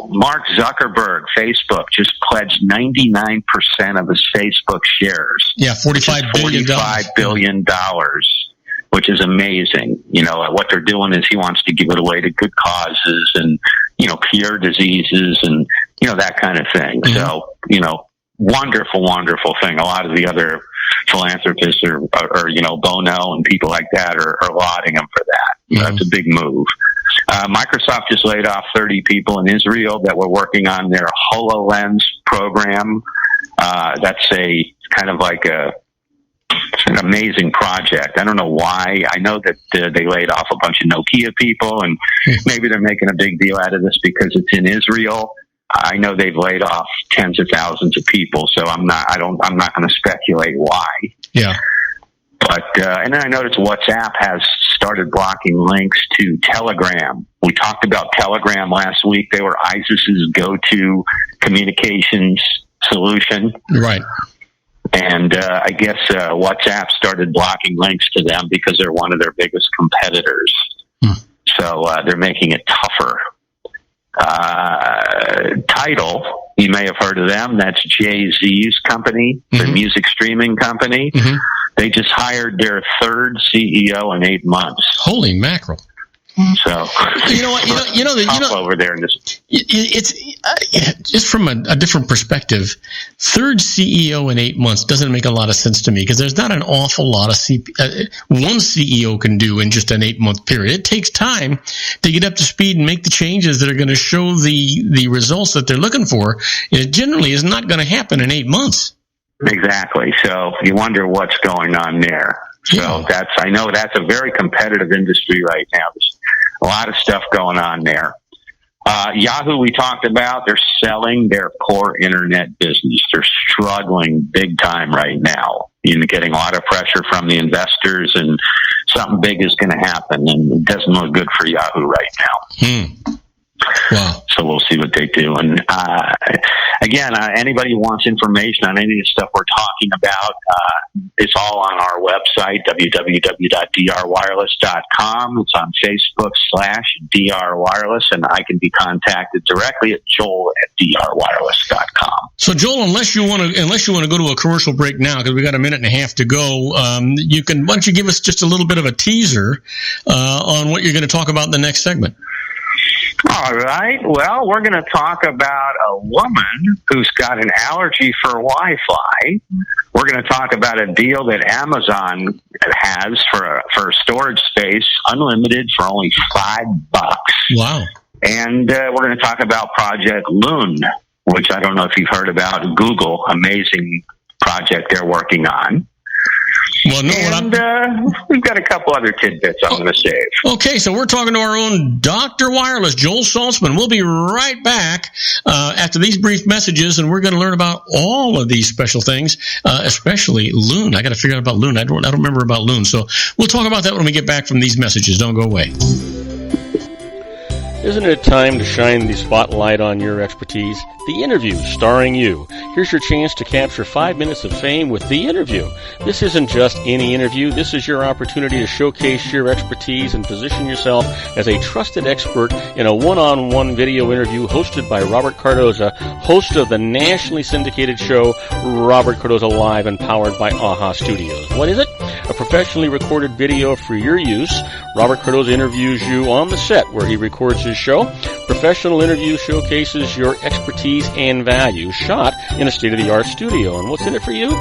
Mark Zuckerberg, Facebook, just pledged 99% of his Facebook shares. Yeah, $45 billion, which is amazing. What they're doing is he wants to give it away to good causes and, cure diseases and, that kind of thing. Mm-hmm. So, wonderful, wonderful thing. A lot of the other philanthropists or Bono and people like that are lauding him for that. Mm-hmm. That's a big move. Microsoft just laid off 30 people in Israel that were working on their HoloLens program. That's a kind of like it's an amazing project. I don't know why. I know that they laid off a bunch of Nokia people, and maybe they're making a big deal out of this because it's in Israel. I know they've laid off tens of thousands of people, so I'm not going to speculate why. Yeah. But and then I noticed WhatsApp has started blocking links to Telegram. We talked about Telegram last week. They were ISIS's go-to communications solution. Right. And I guess WhatsApp started blocking links to them because they're one of their biggest competitors. So they're making it tougher. Tidal, you may have heard of them. That's Jay-Z's company, the music streaming company. Mm-hmm. They just hired their third CEO in 8 months. Holy mackerel. So over there in this, it's just from a different perspective. Third CEO in 8 months doesn't make a lot of sense to me because there's not an awful lot of one CEO can do in just an 8-month period. It takes time to get up to speed and make the changes that are going to show the results that they're looking for. It generally is not going to happen in 8 months. Exactly. So you wonder what's going on there. So I know that's a very competitive industry right now. There's a lot of stuff going on there. Yahoo, we talked about, they're selling their core internet business. They're struggling big time right now. You're getting a lot of pressure from the investors, and something big is going to happen, and it doesn't look good for Yahoo right now. Wow. So we'll see what they do. And again, anybody who wants information on any of the stuff we're talking about, it's all on our website, www.drwireless.com. It's on Facebook /drwireless, and I can be contacted directly at joel@drwireless.com. So Joel, unless you want to go to a commercial break now, because we got a minute and a half to go, why don't you give us just a little bit of a teaser on what you're going to talk about in the next segment? All right. Well, we're going to talk about a woman who's got an allergy for Wi-Fi. We're going to talk about a deal that Amazon has for storage space, unlimited, for only $5. Wow. And we're going to talk about Project Loon, which I don't know if you've heard about. Google, amazing project they're working on. Well, no, we've got a couple other tidbits I'm going to save. Okay, so we're talking to our own Dr. Wireless, Joel Saltzman. We'll be right back after these brief messages, and we're going to learn about all of these special things, especially Loon. I got to figure out about Loon. I don't remember about Loon, so we'll talk about that when we get back from these messages. Don't go away. Isn't it time to shine the spotlight on your expertise? The Interview, starring you. Here's your chance to capture 5 minutes of fame with The Interview. This isn't just any interview. This is your opportunity to showcase your expertise and position yourself as a trusted expert in a one-on-one video interview hosted by Robert Cardoza, host of the nationally syndicated show Robert Cardoza Live and powered by AHA Studios. What is it? A professionally recorded video for your use. Robert Cardoza interviews you on the set where he records his show. Professional interview showcases your expertise and value, shot in a state-of-the-art studio. And what's in it for you?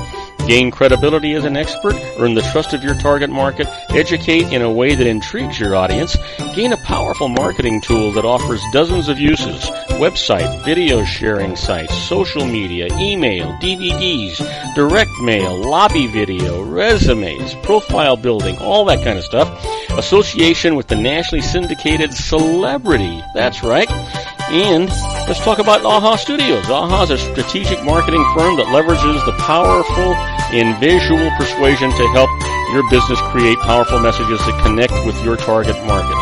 Gain credibility as an expert, earn the trust of your target market, educate in a way that intrigues your audience, gain a powerful marketing tool that offers dozens of uses, website, video sharing sites, social media, email, DVDs, direct mail, lobby video, resumes, profile building, all that kind of stuff. Association with the nationally syndicated celebrity. That's right. And let's talk about AHA Studios. AHA is a strategic marketing firm that leverages the powerful and visual persuasion to help your business create powerful messages that connect with your target market.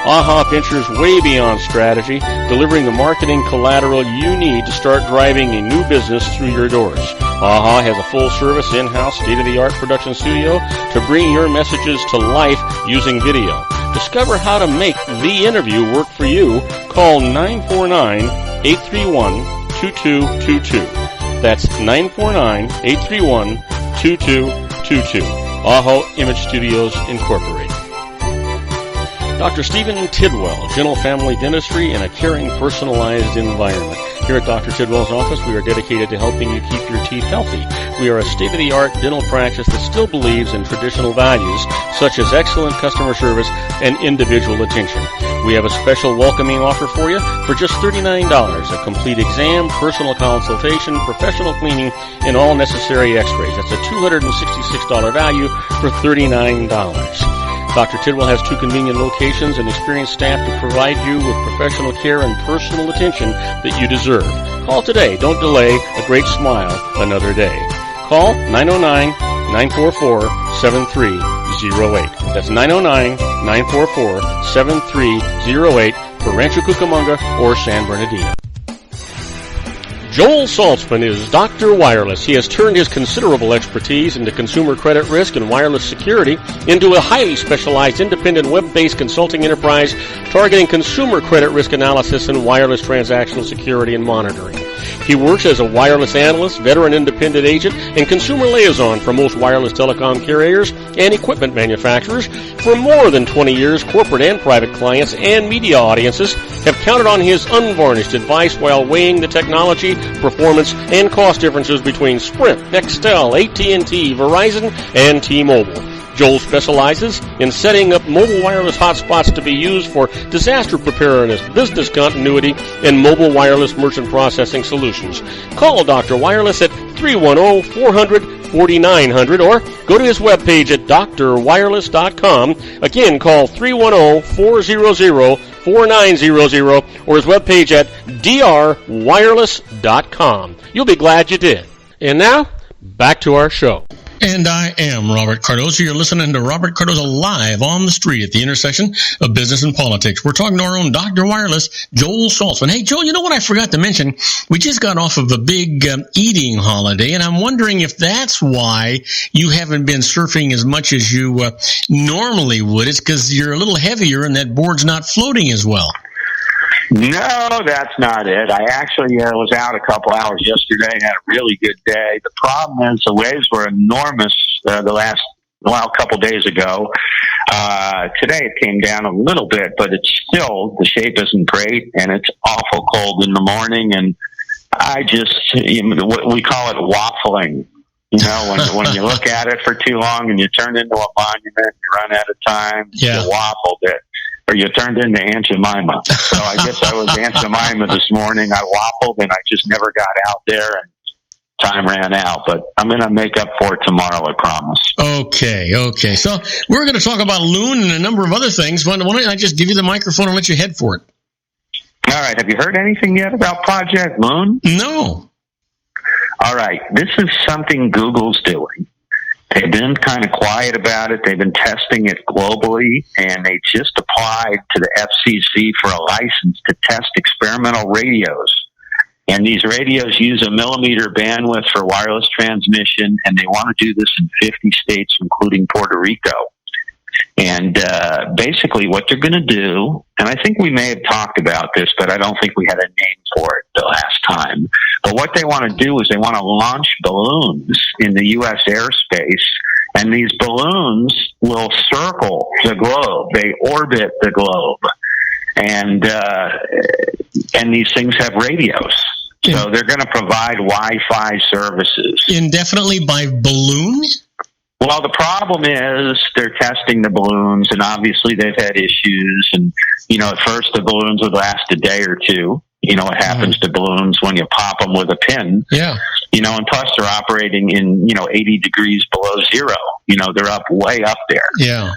AHA ventures way beyond strategy, delivering the marketing collateral you need to start driving a new business through your doors. AHA has a full-service, in-house, state-of-the-art production studio to bring your messages to life using video. Discover how to make the interview work for you. Call 949-831-2222. That's 949-831-2222. AHA Image Studios, Incorporated. Dr. Stephen Tidwell, Gentle Family Dentistry in a caring, personalized environment. Here at Dr. Tidwell's office, we are dedicated to helping you keep your teeth healthy. We are a state-of-the-art dental practice that still believes in traditional values, such as excellent customer service and individual attention. We have a special welcoming offer for you for just $39, a complete exam, personal consultation, professional cleaning, and all necessary x-rays. That's a $266 value for $39. Dr. Tidwell has 2 convenient locations and experienced staff to provide you with professional care and personal attention that you deserve. Call today. Don't delay. A great smile another day. Call 909-944-7308. That's 909-944-7308 for Rancho Cucamonga or San Bernardino. Joel Saltzman is Dr. Wireless. He has turned his considerable expertise into consumer credit risk and wireless security into a highly specialized independent web-based consulting enterprise targeting consumer credit risk analysis and wireless transactional security and monitoring. He works as a wireless analyst, veteran independent agent, and consumer liaison for most wireless telecom carriers and equipment manufacturers. For more than 20 years, corporate and private clients and media audiences have counted on his unvarnished advice while weighing the technology, performance, and cost differences between Sprint, Nextel, AT&T, Verizon, and T-Mobile. Joel specializes in setting up mobile wireless hotspots to be used for disaster preparedness, business continuity, and mobile wireless merchant processing solutions. Call Dr. Wireless at 310-400-4900 or go to his webpage at drwireless.com. Again, call 310-400-4900 or his webpage at drwireless.com. You'll be glad you did. And now, back to our show. And I am Robert Cardoza. You're listening to Robert Cardoza live on the street at the intersection of business and politics. We're talking to our own Dr. Wireless, Joel Saltzman. Hey, Joel, you know what I forgot to mention? We just got off of a big eating holiday, and I'm wondering if that's why you haven't been surfing as much as you normally would. It's because you're a little heavier and that board's not floating as well. No, that's not it. I actually was out a couple hours yesterday and had a really good day. The problem is the waves were enormous a couple days ago. Today it came down a little bit, but it's still, the shape isn't great, and it's awful cold in the morning, and I just, we call it waffling. You know, when you look at it for too long and you turn into a monument, you run out of time, you waffled it. Or you turned into Aunt Jemima. So I guess I was Aunt Jemima this morning. I waffled and I just never got out there and time ran out. But I'm going to make up for it tomorrow, I promise. Okay. So we're going to talk about Loon and a number of other things. Why don't I just give you the microphone and let you head for it? All right. Have you heard anything yet about Project Loon? No. All right. This is something Google's doing. They've been kind of quiet about it. They've been testing it globally, and they just applied to the FCC for a license to test experimental radios. And these radios use a millimeter bandwidth for wireless transmission, and they want to do this in 50 states, including Puerto Rico. And basically what they're going to do, and I think we may have talked about this, but I don't think we had a name for it the last time. But what they want to do is they want to launch balloons in the U.S. airspace, and these balloons will circle the globe. They orbit the globe. And these things have radios. So they're going to provide Wi-Fi services. Indefinitely by balloon? Well, the problem is they're testing the balloons, and obviously they've had issues. And, at first the balloons would last a day or two. What happens to balloons when you pop them with a pin. Yeah. And plus they're operating in, 80 degrees below zero. They're up way up there. Yeah.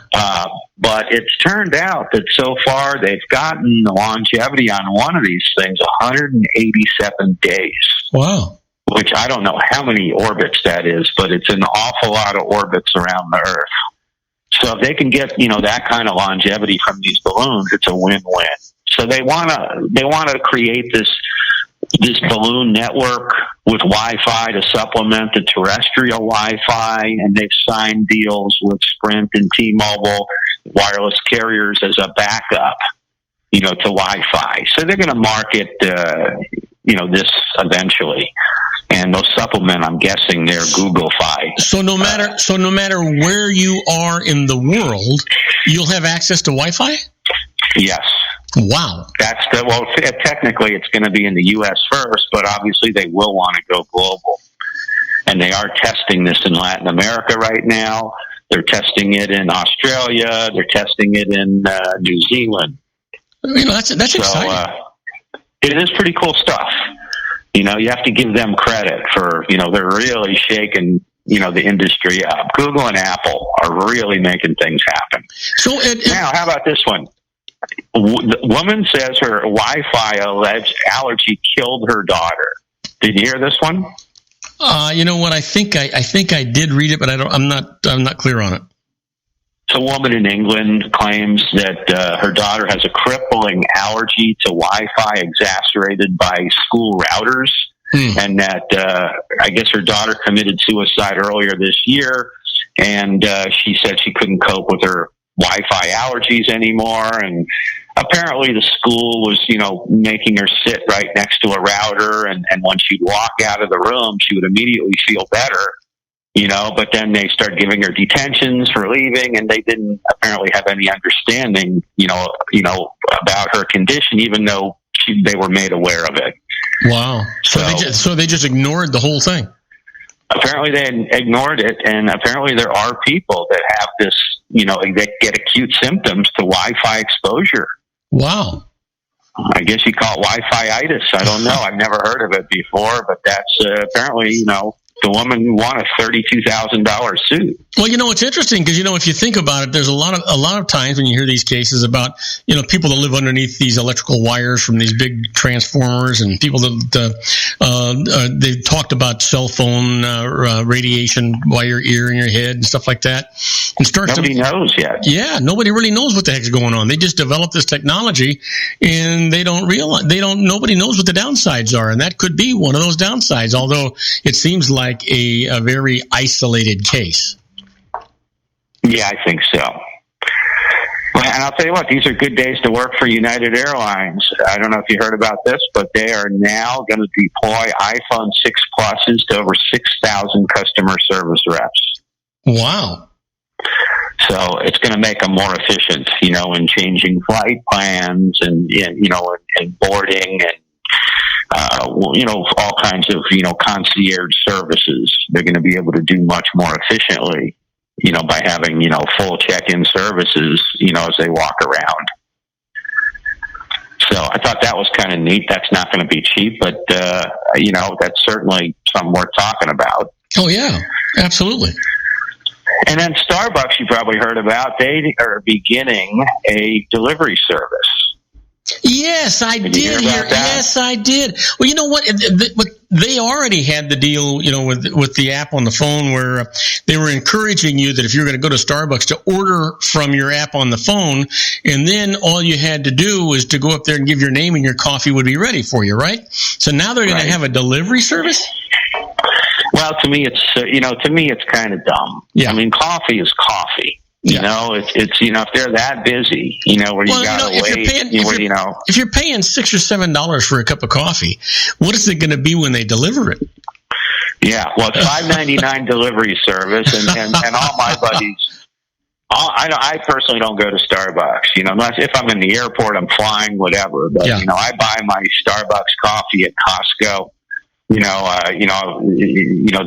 But it's turned out that so far they've gotten the longevity on one of these things 187 days. Wow. Which I don't know how many orbits that is, but it's an awful lot of orbits around the Earth. So if they can get, that kind of longevity from these balloons, it's a win-win. So they want to create this balloon network with Wi-Fi to supplement the terrestrial Wi-Fi, and they've signed deals with Sprint and T-Mobile wireless carriers as a backup, to Wi-Fi. So they're going to market, this eventually, and they'll supplement, I'm guessing, their Google-Fi. So no matter where you are in the world, you'll have access to Wi-Fi? Yes. Wow. Technically it's going to be in the U.S. first, but obviously they will want to go global. And they are testing this in Latin America right now. They're testing it in Australia. They're testing it in New Zealand. That's exciting. It is pretty cool stuff. You have to give them credit for, they're really shaking, the industry up. Google and Apple are really making things happen. So now, how about this one? The woman says her Wi-Fi alleged allergy killed her daughter. Did you hear this one? You know what? I think I did read it, but I'm not clear on it. So a woman in England claims that her daughter has a crippling allergy to Wi-Fi exacerbated by school routers, and that I guess her daughter committed suicide earlier this year, and she said she couldn't cope with her Wi-Fi allergies anymore, and apparently the school was, making her sit right next to a router, and when she'd walk out of the room, she would immediately feel better, but then they started giving her detentions for leaving, and they didn't apparently have any understanding, about her condition, even though they were made aware of it. Wow. So they just ignored the whole thing. Apparently they ignored it, and apparently there are people that have this, that get acute symptoms to Wi-Fi exposure. Wow. I guess you call it Wi-Fi-itis. I don't know. I've never heard of it before, but that's apparently, the woman won a $32,000 suit. Well, it's interesting because, if you think about it, there's a lot of times when you hear these cases about, people that live underneath these electrical wires from these big transformers, and people that they've talked about cell phone radiation by your ear and your head and stuff like that. And nobody knows yet. Yeah, nobody really knows what the heck's going on. They just developed this technology, and nobody knows what the downsides are, and that could be one of those downsides. Although it seems like a very isolated case. Yeah, I think so. And I'll tell you what, these are good days to work for United Airlines. I don't know if you heard about this, but they are now going to deploy iPhone 6 Pluses to over 6,000 customer service reps. Wow. So it's going to make them more efficient, in changing flight plans and boarding and all kinds of, concierge services. They're going to be able to do much more efficiently, by having, full check-in services, as they walk around. So I thought that was kind of neat. That's not going to be cheap, but, that's certainly something worth talking about. Oh, yeah, absolutely. And then Starbucks, you probably heard about, they are beginning a delivery service. Yes, I did hear. Yes, I did. Well, you know what? They already had the deal, with the app on the phone where they were encouraging you that if you're going to go to Starbucks to order from your app on the phone, and then all you had to do was to go up there and give your name and your coffee would be ready for you, right? So now they're going to have a delivery service? Well, to me, it's kind of dumb. Yeah. I mean, coffee is coffee. It's if they're that busy, where you gotta wait, if you're paying $6 or $7 for a cup of coffee, what is it going to be when they deliver it? Yeah, well, it's $5.99 delivery service, and all my buddies. I personally don't go to Starbucks, unless if I'm in the airport, I'm flying, whatever. But I buy my Starbucks coffee at Costco.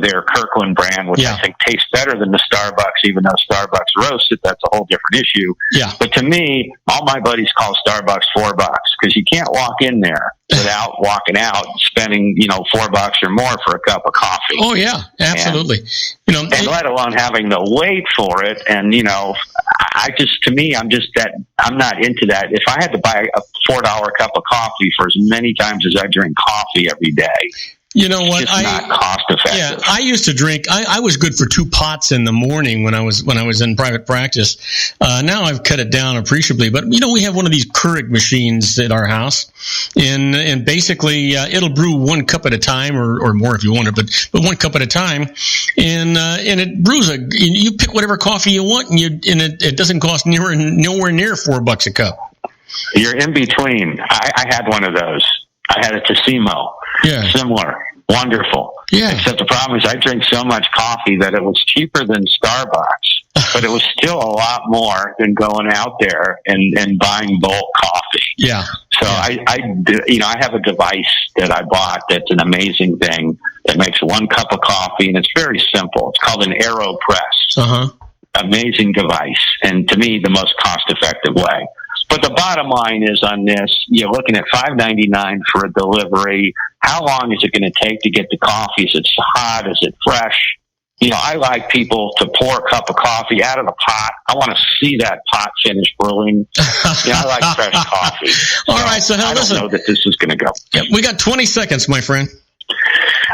their Kirkland brand, which I think tastes better than the Starbucks, even though Starbucks roasts it. That's a whole different issue. Yeah. But to me, all my buddies call Starbucks $4 because you can't walk in there without walking out spending, $4 or more for a cup of coffee. Oh yeah, absolutely. And let alone having to wait for it. And, I'm not into that. If I had to buy a $4 cup of coffee for as many times as I drink coffee every day, you know what? It's not cost effective. Yeah, I used to drink. I was good for 2 pots in the morning when I was in private practice. Now I've cut it down appreciably. But we have one of these Keurig machines at our house, and basically it'll brew 1 cup at a time, or more if you want it, but 1 cup at a time, and it brews you pick whatever coffee you want, and it doesn't cost nowhere near $4 a cup. You're in between. I had one of those. I had a Tassimo. Yeah. Similar. Wonderful. Yeah. Except the problem is I drink so much coffee that it was cheaper than Starbucks, but it was still a lot more than going out there and buying bulk coffee. Yeah. So I have a device that I bought that's an amazing thing that makes 1 cup of coffee, and it's very simple. It's called an AeroPress. Uh-huh. Amazing device, and to me, the most cost-effective way. But the bottom line is on this, you're looking at $5.99 for a delivery. How long is it going to take to get the coffee? Is it hot? Is it fresh? I like people to pour a cup of coffee out of the pot. I want to see that pot finish brewing. I like fresh coffee. All right, so I don't know that this is going to go. Yeah, we got 20 seconds, my friend.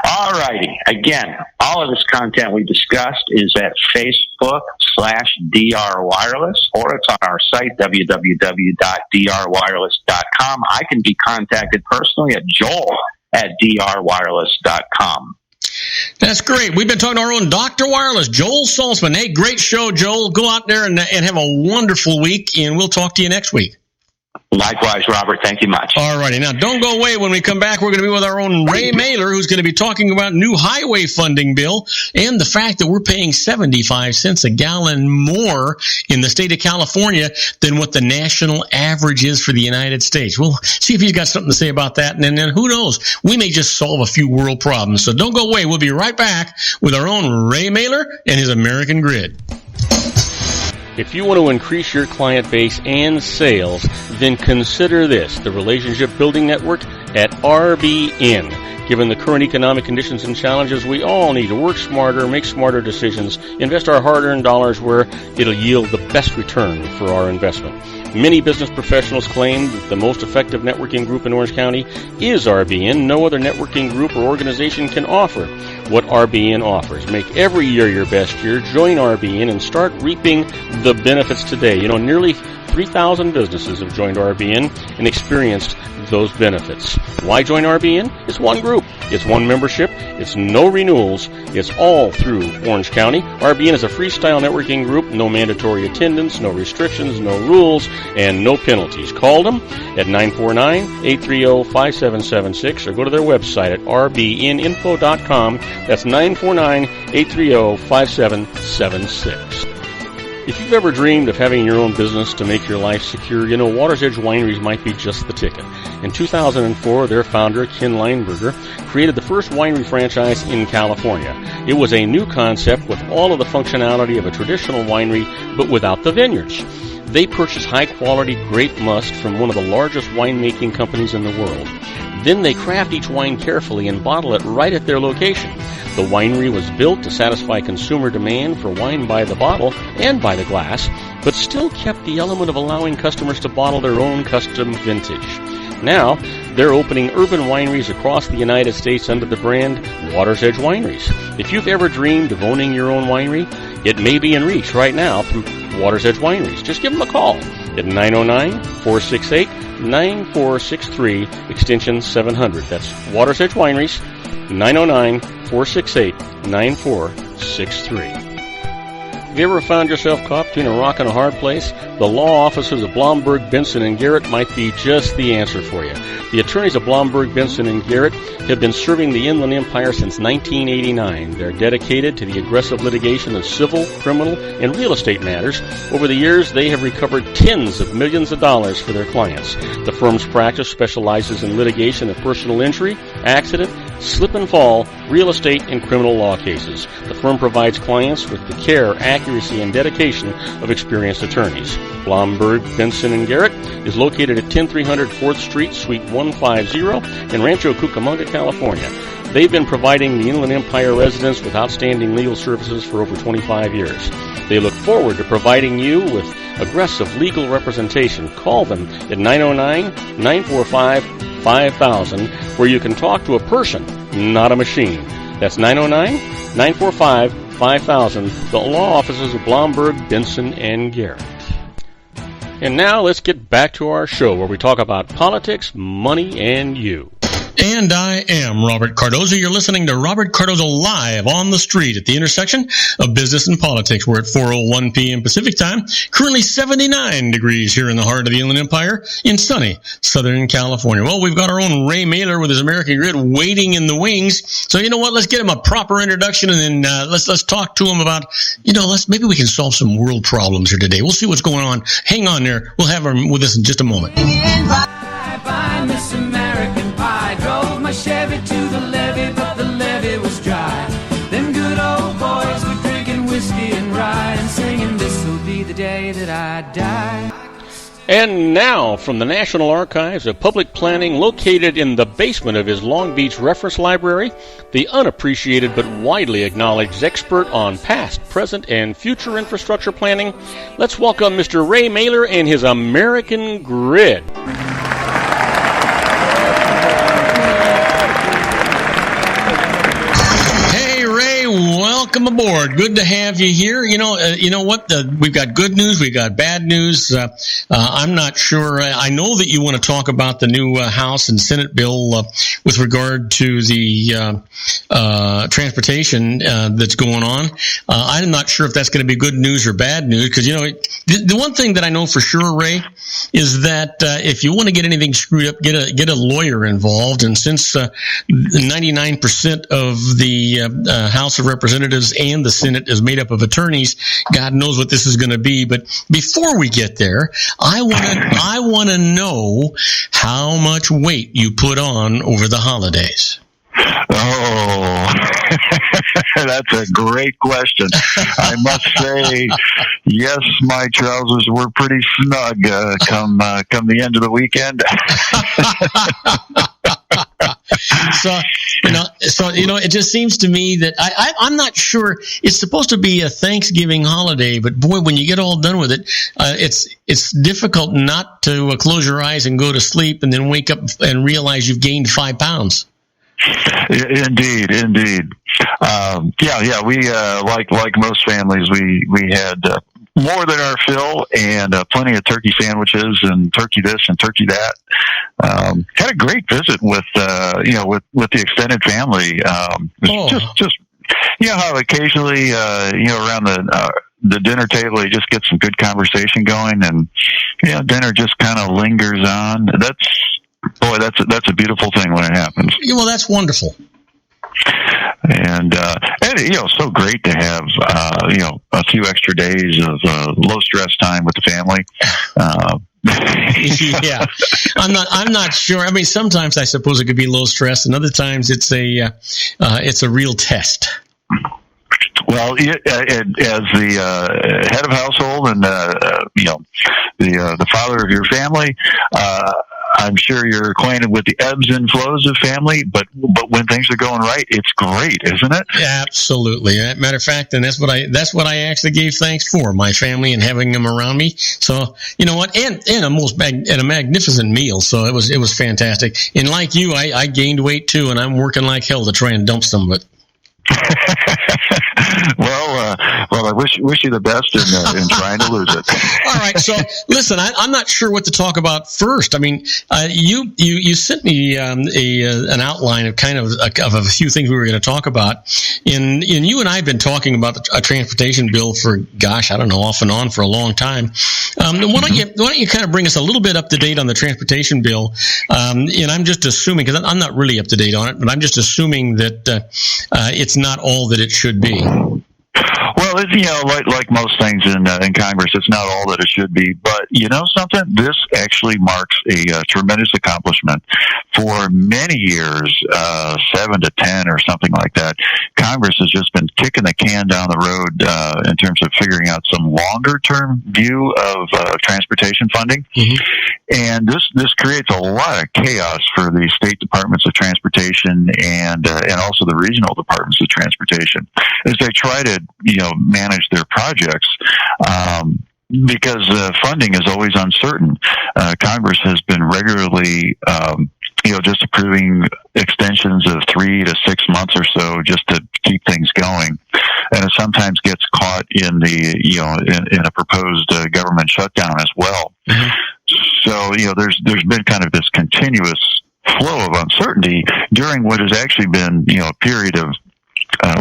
All righty. Again, all of this content we discussed is at Facebook/DR Wireless, or it's on our site, www.drwireless.com. I can be contacted personally at joel@drwireless.com. That's great. We've been talking to our own Dr. Wireless, Joel Salzman. Hey, great show, Joel. Go out there and have a wonderful week, and we'll talk to you next week. Likewise, Robert. Thank you much. All righty. Now, don't go away. When we come back, we're going to be with our own Ray Mailer, who's going to be talking about new highway funding bill and the fact that we're paying 75 cents a gallon more in the state of California than what the national average is for the United States. We'll see if he's got something to say about that. And then who knows? We may just solve a few world problems. So don't go away. We'll be right back with our own Ray Mailer and his American Grid. If you want to increase your client base and sales, then consider this, the Relationship Building Network at RBN. Given the current economic conditions and challenges, we all need to work smarter, make smarter decisions, invest our hard-earned dollars where it'll yield the best return for our investment. Many business professionals claim that the most effective networking group in Orange County is RBN. No other networking group or organization can offer what RBN offers. Make every year your best year. Join RBN and start reaping the benefits today. Nearly 3,000 businesses have joined RBN and experienced those benefits. Why join RBN? It's one group. It's one membership. It's no renewals. It's all through Orange County. RBN is a freestyle networking group. No mandatory attendance, no restrictions, no rules, and no penalties. Call them at 949-830-5776 or go to their website at rbninfo.com. That's 949-830-5776. If you've ever dreamed of having your own business to make your life secure, Water's Edge Wineries might be just the ticket. In 2004, their founder, Ken Lineberger, created the first winery franchise in California. It was a new concept with all of the functionality of a traditional winery, but without the vineyards. They purchase high-quality grape must from one of the largest winemaking companies in the world. Then they craft each wine carefully and bottle it right at their location. The winery was built to satisfy consumer demand for wine by the bottle and by the glass, but still kept the element of allowing customers to bottle their own custom vintage. Now, they're opening urban wineries across the United States under the brand Water's Edge Wineries. If you've ever dreamed of owning your own winery, it may be in reach right now through Water's Edge Wineries. Just give them a call at 909-468-9463, extension 700. That's Water's Edge Wineries, 909-468-9463. Have you ever found yourself caught between a rock and a hard place? The law offices of Blomberg, Benson, and Garrett might be just the answer for you. The attorneys of Blomberg, Benson, and Garrett have been serving the Inland Empire since 1989. They're dedicated to the aggressive litigation of civil, criminal, and real estate matters. Over the years, they have recovered tens of millions of dollars for their clients. The firm's practice specializes in litigation of personal injury, accident, slip and fall, real estate, and criminal law cases. The firm provides clients with the care, accuracy, and dedication of experienced attorneys. Blomberg, Benson, and Garrett is located at 10300 4th Street, Suite 150 in Rancho Cucamonga, California. They've been providing the Inland Empire residents with outstanding legal services for over 25 years. They look forward to providing you with aggressive legal representation. Call them at 909-945-5000, where you can talk to a person, not a machine. That's 909-945-5000, the law offices of Blomberg, Benson, and Garrett. And now let's get back to our show where we talk about politics, money, and you. And I am Robert Cardoza. You're listening to Robert Cardoza Live on the Street at the intersection of business and politics. We're at 4:01 p.m. Pacific time. Currently 79 degrees here in the heart of the Inland Empire in sunny Southern California. Well, we've got our own Ray Mailer with his American Grid waiting in the wings. So you know what? Let's get him a proper introduction, and then let's talk to him about, maybe we can solve some world problems here today. We'll see what's going on. Hang on there. We'll have him with us in just a moment. My Chevy to the levee, but the levee was dry. Them good old boys were drinking whiskey and rye and singing, "This'll be the day that I die." And now, from the National Archives of Public Planning, located in the basement of his Long Beach Reference Library, the unappreciated but widely acknowledged expert on past, present, and future infrastructure planning, let's welcome Mr. Ray Mailer and his American Grid. Welcome aboard. Good to have you here. You know what? We've got good news. We've got bad news. I'm not sure. I know that you want to talk about the new House and Senate bill with regard to the transportation that's going on. I'm not sure if that's going to be good news or bad news because, the one thing that I know for sure, Ray, is that if you want to get anything screwed up, get a lawyer involved. And since 99% of the House of Representatives and the Senate is made up of attorneys, God knows what this is going to be. But before we get there, I want to know how much weight you put on over the holidays. Oh, that's a great question. I must say, yes, my trousers were pretty snug come the end of the weekend. So it just seems to me that I'm not sure. It's supposed to be a Thanksgiving holiday, but boy, when you get all done with it, it's difficult not to close your eyes and go to sleep and then wake up and realize you've gained 5 pounds. Indeed. Yeah. We like most families, we had more than our fill and plenty of turkey sandwiches and turkey this and turkey that. Had a great visit with the extended family. Just how occasionally around the dinner table you just get some good conversation going, and dinner just kind of lingers on. That's a beautiful thing when it happens. Well, that's wonderful. And so great to have a few extra days of low stress time with the family. Yeah, I'm not sure. I mean, sometimes I suppose it could be low stress, and other times it's a real test. Well, as the head of household and the father of your family, I'm sure you're acquainted with the ebbs and flows of family, but when things are going right, it's great, isn't it? Absolutely. Matter of fact, and that's what I actually gave thanks for, my family and having them around me. So you know what, and a magnificent meal. So it was fantastic. And like you, I gained weight too, and I'm working like hell to try and dump some of it. Well, I wish you the best in trying to lose it. All right. So listen, I'm not sure what to talk about first. I mean, you sent me an outline of kind of a few things we were going to talk about. And you and I have been talking about a transportation bill for, gosh, I don't know, off and on for a long time. Why don't you kind of bring us a little bit up to date on the transportation bill? And I'm just assuming, because I'm not really up to date on it, but I'm just assuming that it's not all that it should be. Well, like most things in Congress, it's not all that it should be. But you know something? This actually marks a tremendous accomplishment. For many years, 7 to 10 or something like that, Congress has just been kicking the can down the road in terms of figuring out some longer-term view of transportation funding. Mm-hmm. And this creates a lot of chaos for the state departments of transportation and also the regional departments of transportation as they try to manage their projects. Because funding is always uncertain. Congress has been regularly, just approving extensions of 3 to 6 months or so just to keep things going, and it sometimes gets caught in in a proposed government shutdown as well. Mm-hmm. So there's been kind of this continuous flow of uncertainty during what has actually been a period of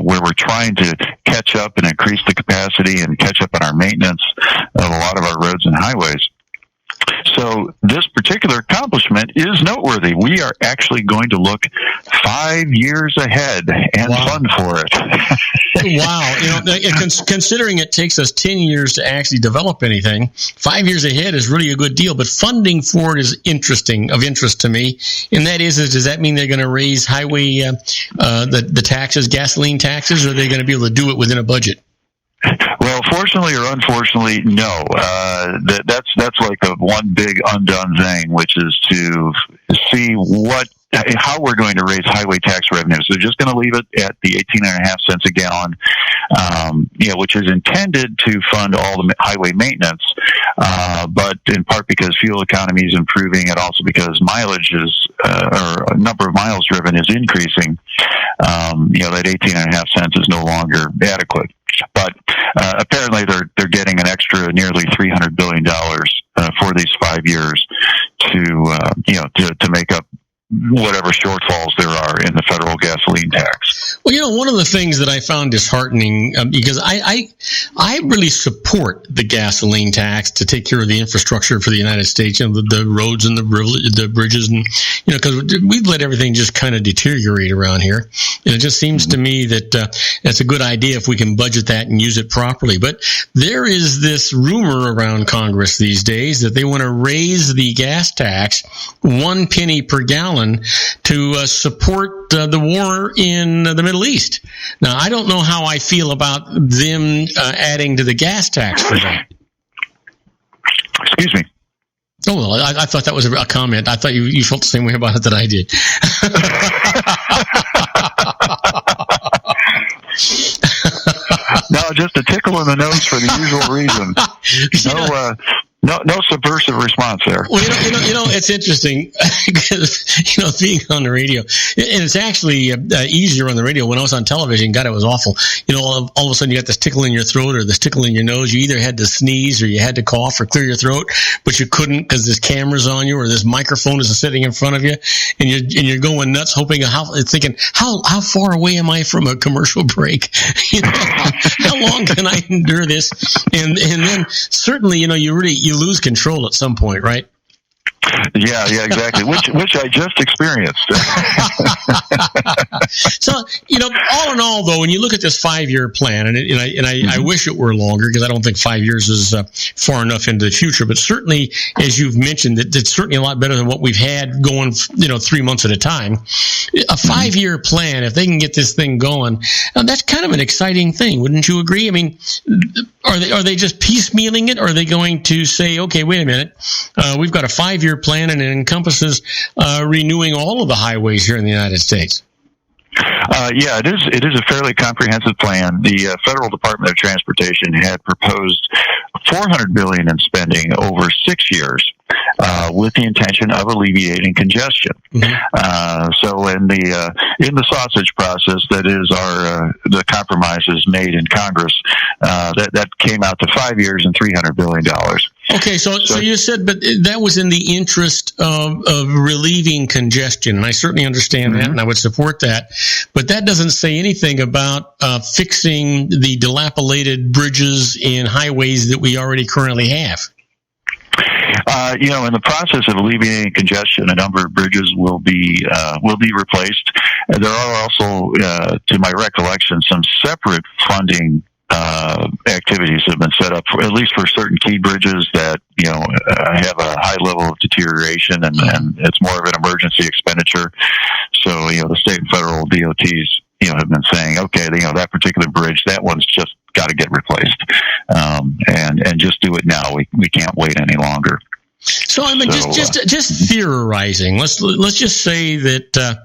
where we're trying to catch up and increase the capacity and catch up on our maintenance of a lot of our roads and highways. So this particular accomplishment is noteworthy. We are actually going to look 5 years ahead and fund for it. Wow. Considering it takes us 10 years to actually develop anything, 5 years ahead is really a good deal. But funding for it is of interest to me. And that is does that mean they're going to raise highway, the taxes, gasoline taxes, or are they going to be able to do it within a budget? Well, fortunately or unfortunately, no. That's like the one big undone thing, which is to see how we're going to raise highway tax revenues. They're just going to leave it at the 18.5 cents a gallon, which is intended to fund all the highway maintenance, but in part because fuel economy is improving, and also because mileage or number of miles driven is increasing. That 18.5 cents is no longer adequate. But apparently they're getting an extra nearly $300 billion for these 5 years to make up whatever shortfalls there are in the federal gasoline tax. Well, one of the things that I found disheartening, because I really support the gasoline tax to take care of the infrastructure for the United States, the roads and the bridges, and because we've let everything just kind of deteriorate around here. And it just seems to me that it's a good idea if we can budget that and use it properly. But there is this rumor around Congress these days that they want to raise the gas tax 1 penny per gallon to support the war in the Middle East. Now, I don't know how I feel about them adding to the gas tax for that. Excuse me. Oh, well, I thought that was a comment. I thought you felt the same way about it that I did. No, just a tickle in the nose for the usual reason. No subversive response there. Well, it's interesting because, being on the radio, and it's actually easier on the radio. When I was on television, God, it was awful. All of a sudden you got this tickle in your throat or this tickle in your nose. You either had to sneeze or you had to cough or clear your throat, but you couldn't because this camera's on you or this microphone is sitting in front of you, and you're going nuts, thinking how far away am I from a commercial break? How long can I endure this? And then certainly, you lose control at some point, right? Yeah, exactly. Which I just experienced. So, all in all, though, when you look at this 5-year plan, I wish it were longer because I don't think 5 years is far enough into the future. But certainly, as you've mentioned, it's certainly a lot better than what we've had going, 3 months at a time. A 5-year plan, if they can get this thing going, that's kind of an exciting thing, wouldn't you agree? I mean, are they just piecemealing it, or are they going to say, okay, wait a minute, we've got a 5-year plan and it encompasses renewing all of the highways here in the United States? Yeah, it is a fairly comprehensive plan. The Federal Department of Transportation had proposed $400 billion in spending over 6 years, with the intention of alleviating congestion. So in the sausage process, that is the compromises made in Congress, that came out to 5 years and $300 billion. Okay, so you said, but that was in the interest of relieving congestion, and I certainly understand that, and I would support that. But that doesn't say anything about fixing the dilapidated bridges and highways that we already currently have. In the process of alleviating congestion, a number of bridges will be replaced. There are also, to my recollection, some separate funding activities have been set up for, at least for certain key bridges that have a high level of deterioration, and it's more of an emergency expenditure. So the state and federal DOTs have been saying, okay, that particular bridge, that one's just got to get replaced, and just do it now. We can't wait any longer. So I mean, just theorizing. Let's just say that.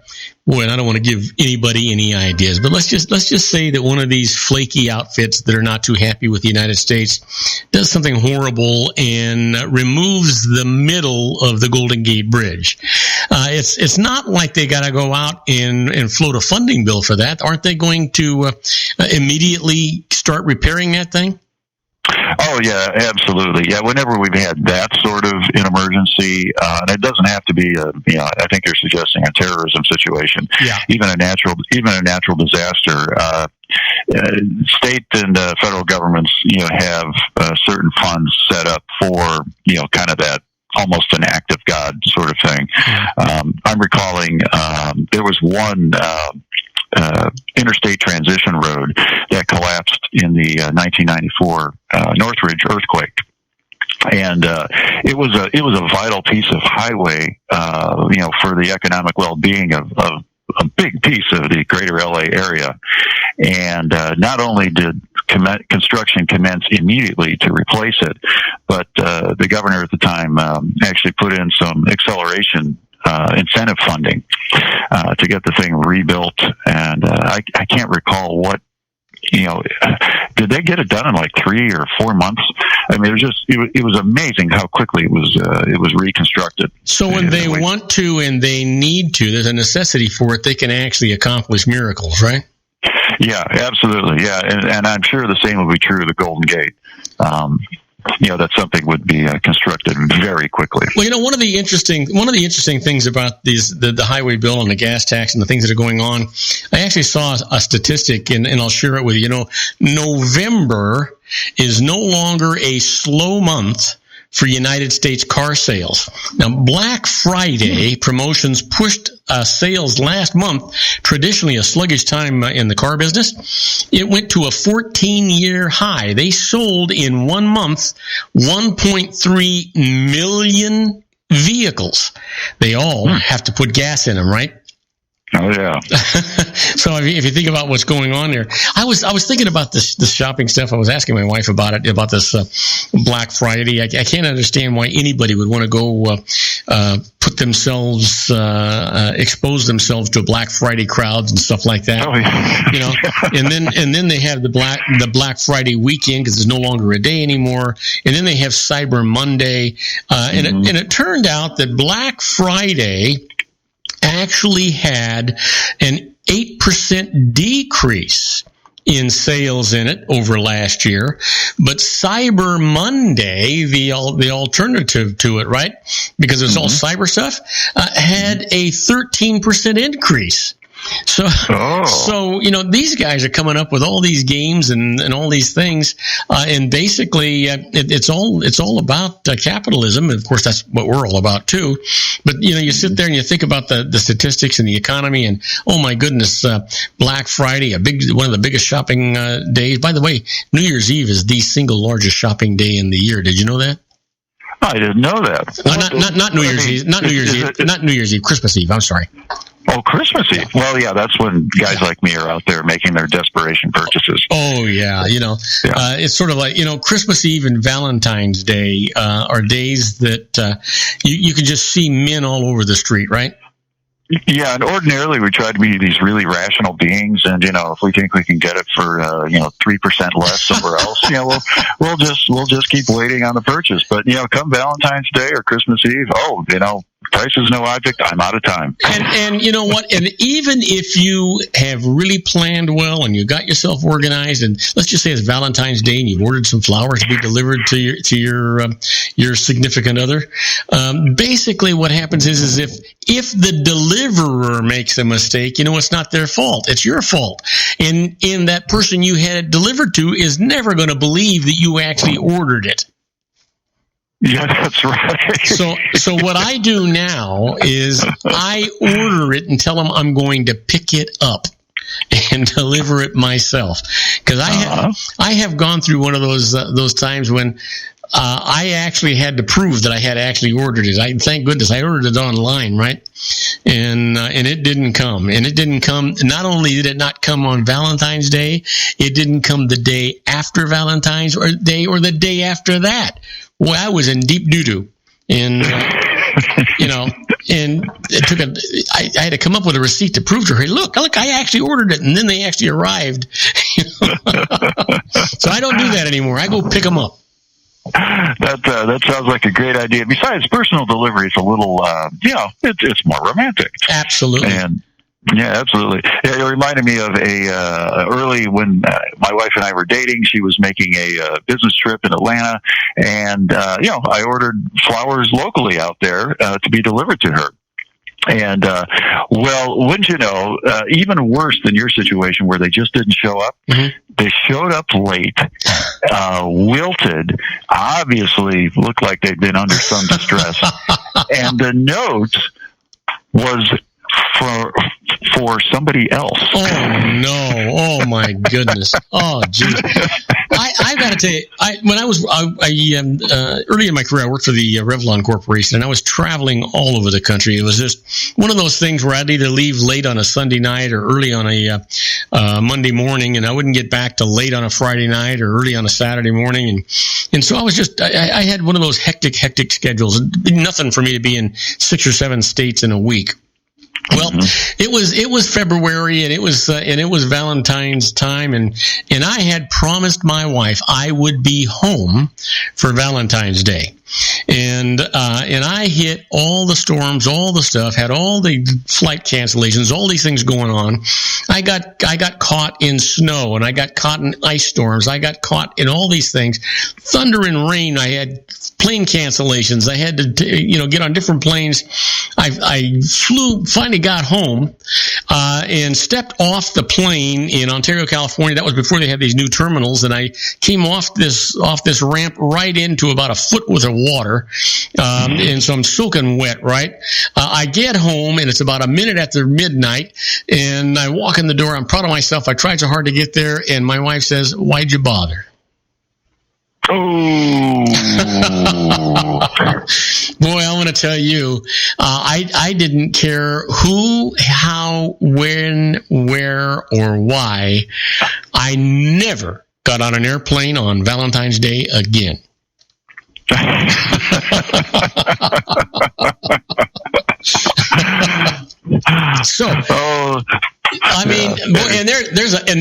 Boy, and I don't want to give anybody any ideas, but let's just say that one of these flaky outfits that are not too happy with the United States does something horrible and removes the middle of the Golden Gate Bridge. It's not like they got to go out and float a funding bill for that. Aren't they going to immediately start repairing that thing? Oh, yeah, absolutely. Yeah, whenever we've had that sort of an emergency, and it doesn't have to be I think you're suggesting a terrorism situation. Yeah. Even a natural disaster. State and federal governments, have certain funds set up for, kind of that almost an act of God sort of thing. I'm recalling there was one interstate transition road that collapsed in the 1994 Northridge earthquake, and it was a vital piece of highway, for the economic well-being of a big piece of the greater LA area. And not only did construction commence immediately to replace it, but the governor at the time actually put in some acceleration incentive funding to get the thing rebuilt, and I can't recall what did they get it done in like 3 or 4 months? I mean, it was amazing how quickly it was reconstructed. So when they want to and they need to, there's a necessity for it. They can actually accomplish miracles, right? Yeah, absolutely. Yeah, and I'm sure the same will be true of the Golden Gate. That something would be constructed very quickly. Well, one of the interesting things about the highway bill and the gas tax and the things that are going on, I actually saw a statistic, and I'll share it with you. November is no longer a slow month for United States car sales. Now, Black Friday promotions pushed sales last month, traditionally a sluggish time in the car business. It went to a 14-year high. They sold in 1 month 1.3 million vehicles. They all have to put gas in them, right? Oh, yeah. So if you think about what's going on there, I was thinking about this shopping stuff. I was asking my wife about it, about this Black Friday. I can't understand why anybody would want to go put themselves, expose themselves to Black Friday crowds and stuff like that. Oh, yeah. And then they have the Black Friday weekend because it's no longer a day anymore. And then they have Cyber Monday. And it turned out that Black Friday actually had an 8% decrease in sales in it over last year, but Cyber Monday, the alternative to it, right? Because it's all cyber stuff, had a 13% increase. So these guys are coming up with all these games and all these things, and basically it's all about capitalism, and of course that's what we're all about too. But you sit there and you think about the statistics and the economy, and oh my goodness, Black Friday, one of the biggest shopping days. By the way, New Year's Eve is the single largest shopping day in the year. Did you know that? I didn't know that. Not New Year's Eve. Not New Year's Eve. Not New Year's Eve. Christmas Eve. I'm sorry. Oh, Christmas Eve. Well, yeah, that's when guys like me are out there making their desperation purchases. Oh, yeah. It's sort of like, Christmas Eve and Valentine's Day are days that you can just see men all over the street, right? Yeah, and ordinarily we try to be these really rational beings, and if we think we can get it for 3% less somewhere else, we'll just keep waiting on the purchase. But come Valentine's Day or Christmas Eve, price is no object. I'm out of time. And you know what? And even if you have really planned well and you got yourself organized, and let's just say it's Valentine's Day and you've ordered some flowers to be delivered to your significant other, basically what happens is if the deliverer makes a mistake, it's not their fault. It's your fault. And that person you had it delivered to is never going to believe that you actually ordered it. Yeah, that's right. So what I do now is I order it and tell them I'm going to pick it up and deliver it myself. Because I have gone through one of those times when I actually had to prove that I had actually ordered it. Thank goodness I ordered it online, right? And it didn't come. And it didn't come. Not only did it not come on Valentine's Day, it didn't come the day after Valentine's Day or the day after that. Well, I was in deep doo-doo, and and it took I had to come up with a receipt to prove to her, hey, look, I actually ordered it, and then they actually arrived. So I don't do that anymore. I go pick them up. That sounds like a great idea. Besides, personal delivery is a little, it's more romantic. Absolutely. And yeah, absolutely. Yeah, it reminded me of early when my wife and I were dating. She was making a business trip in Atlanta, and I ordered flowers locally out there to be delivered to her. And wouldn't you know, even worse than your situation where they just didn't show up, they showed up late, wilted, obviously looked like they'd been under some distress, and the note was for somebody else. Oh no! Oh my goodness! Oh geez! I got to tell you, when I was early in my career, I worked for the Revlon Corporation, and I was traveling all over the country. It was just one of those things where I'd either leave late on a Sunday night or early on a Monday morning, and I wouldn't get back till late on a Friday night or early on a Saturday morning, and so I was just I had one of those hectic schedules. Nothing for me to be in 6 or 7 states in a week. Well, it was February, and it was Valentine's time, and I had promised my wife I would be home for Valentine's Day. And I hit all the storms, all the stuff, had all the flight cancellations, all these things going on. I got caught in snow, and I got caught in ice storms. I got caught in all these things. Thunder and rain. I had plane cancellations. I had to, get on different planes. I finally got home, and stepped off the plane in Ontario, California. That was before they had these new terminals, and I came off this ramp right into about a foot worth of water, and so I'm soaking wet, right? I get home, and it's about a minute after midnight, and I walk in the door. I'm proud of myself. I tried so hard to get there, and my wife says, "Why'd you bother?" Oh, boy! I want to tell you, I didn't care who, how, when, where, or why. I never got on an airplane on Valentine's Day again. So, I mean, and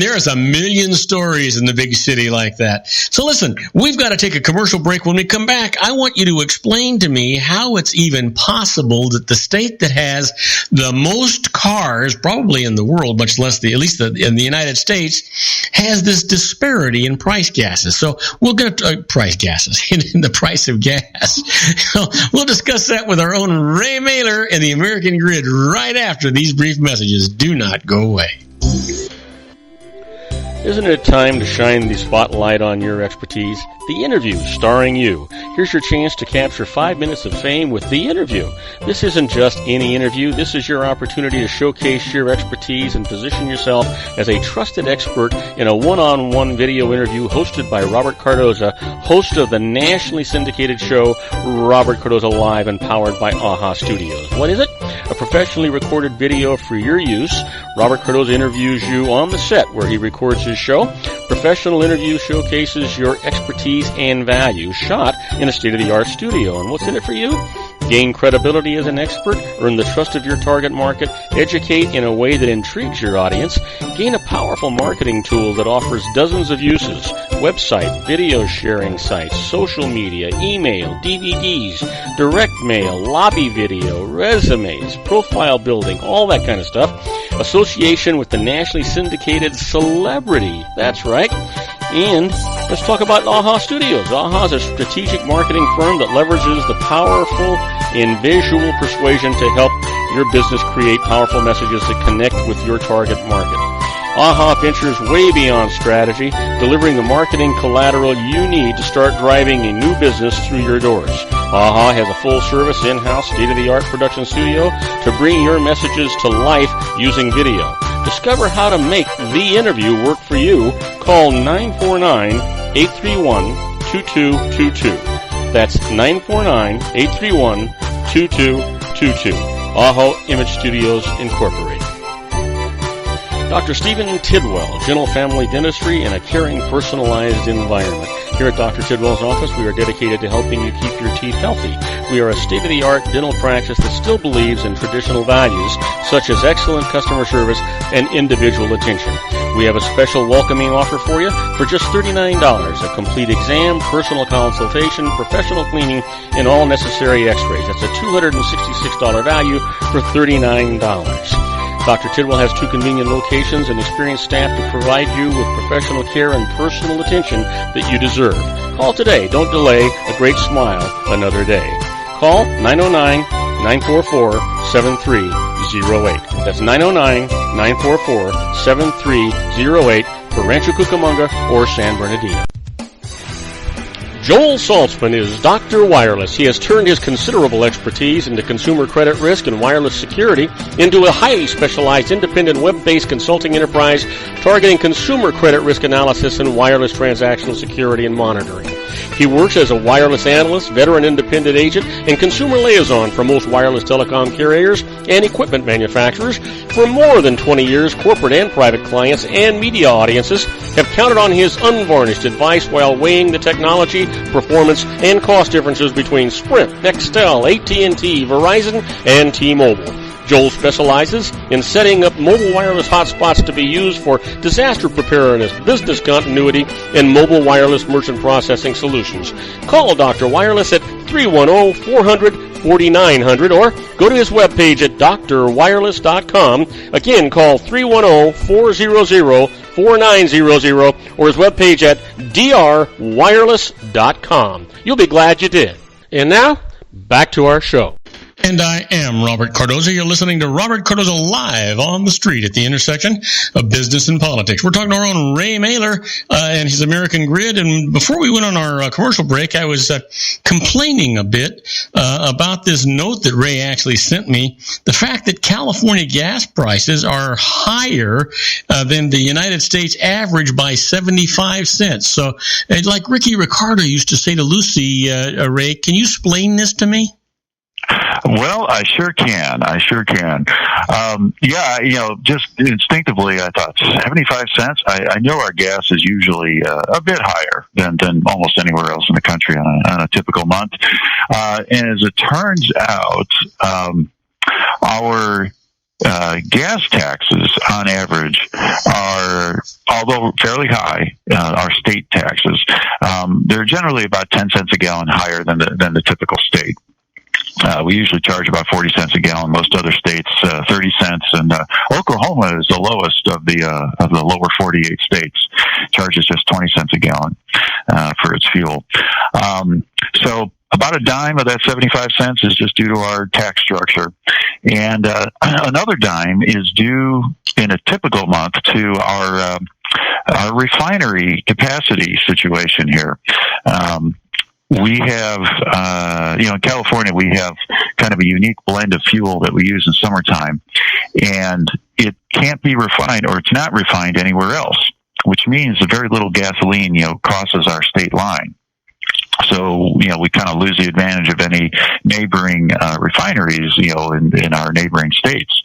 there's a million stories in the big city like that. So listen, we've got to take a commercial break. When we come back, I want you to explain to me how it's even possible that the state that has the most cars, probably in the world, much less in the United States, has this disparity in price gases. So we'll get price gases in the price of gas. We'll discuss that with our own Ray Mailer and the American Grid right after these brief messages. Do not go away. Isn't it time to shine the spotlight on your expertise? The Interview, starring you. Here's your chance to capture 5 minutes of fame with The Interview. This isn't just any interview. This is your opportunity to showcase your expertise and position yourself as a trusted expert in a one-on-one video interview hosted by Robert Cardoza, host of the nationally syndicated show Robert Cardoza Live and powered by AHA Studios. What is it? A professionally recorded video for your use. Robert Cardoza interviews you on the set where he records his show. Professional interview showcases your expertise and value, shot in a state-of-the-art studio. And what's in it for you? Gain credibility as an expert, earn the trust of your target market, educate in a way that intrigues your audience, gain a powerful marketing tool that offers dozens of uses, website, video sharing sites, social media, email, DVDs, direct mail, lobby video, resumes, profile building, all that kind of stuff. Association with the nationally syndicated celebrity. That's right. And let's talk about AHA Studios. AHA is a strategic marketing firm that leverages the powerful and visual persuasion to help your business create powerful messages that connect with your target market. AHA ventures way beyond strategy, delivering the marketing collateral you need to start driving a new business through your doors. AHA has a full-service, in-house, state-of-the-art production studio to bring your messages to life using video. Discover how to make the interview work for you. Call 949-831-2222. That's 949-831-2222. AHA Image Studios Incorporated. Dr. Stephen Tidwell, Gentle Family Dentistry in a caring, personalized environment. Here at Dr. Tidwell's office, we are dedicated to helping you keep your teeth healthy. We are a state-of-the-art dental practice that still believes in traditional values, such as excellent customer service and individual attention. We have a special welcoming offer for you for just $39, a complete exam, personal consultation, professional cleaning, and all necessary x-rays. That's a $266 value for $39. Dr. Tidwell has 2 convenient locations and experienced staff to provide you with professional care and personal attention that you deserve. Call today. Don't delay. A great smile another day. Call 909-944-7308. That's 909-944-7308 for Rancho Cucamonga or San Bernardino. Joel Saltzman is Dr. Wireless. He has turned his considerable expertise into consumer credit risk and wireless security into a highly specialized independent web-based consulting enterprise targeting consumer credit risk analysis and wireless transactional security and monitoring. He works as a wireless analyst, veteran independent agent, and consumer liaison for most wireless telecom carriers and equipment manufacturers. For more than 20 years, corporate and private clients and media audiences have counted on his unvarnished advice while weighing the technology, performance, and cost differences between Sprint, Nextel, AT&T, Verizon, and T-Mobile. Joel specializes in setting up mobile wireless hotspots to be used for disaster preparedness, business continuity, and mobile wireless merchant processing solutions. Call Dr. Wireless at 310-400-4900 or go to his webpage at drwireless.com. Again, call 310-400-4900 or his webpage at drwireless.com. You'll be glad you did. And now, back to our show. And I am Robert Cardoza. You're listening to Robert Cardoza live on the street at the intersection of business and politics. We're talking to our own Ray Mailer and his American Grid. And before we went on our commercial break, I was complaining a bit about this note that Ray actually sent me. The fact that California gas prices are higher than the United States average by 75 cents. So like Ricky Ricardo used to say to Lucy, Ray, can you explain this to me? Well, I sure can. Just instinctively, I thought 75 cents. I know our gas is usually a bit higher than almost anywhere else in the country on a typical month. And as it turns out, our gas taxes on average are, although fairly high, our state taxes, they're generally about 10 cents a gallon higher than the typical state. We usually charge about 40 cents a gallon. Most other states, 30 cents, and Oklahoma is the lowest of the lower 48 states. Charges just 20 cents a gallon for its fuel. So about a dime of that 75 cents is just due to our tax structure, and another dime is due in a typical month to our refinery capacity situation here. We have, in California, we have kind of a unique blend of fuel that we use in summertime, and it can't be refined, or it's not refined anywhere else, which means very little gasoline, crosses our state line. So, we kind of lose the advantage of any neighboring refineries, in our neighboring states.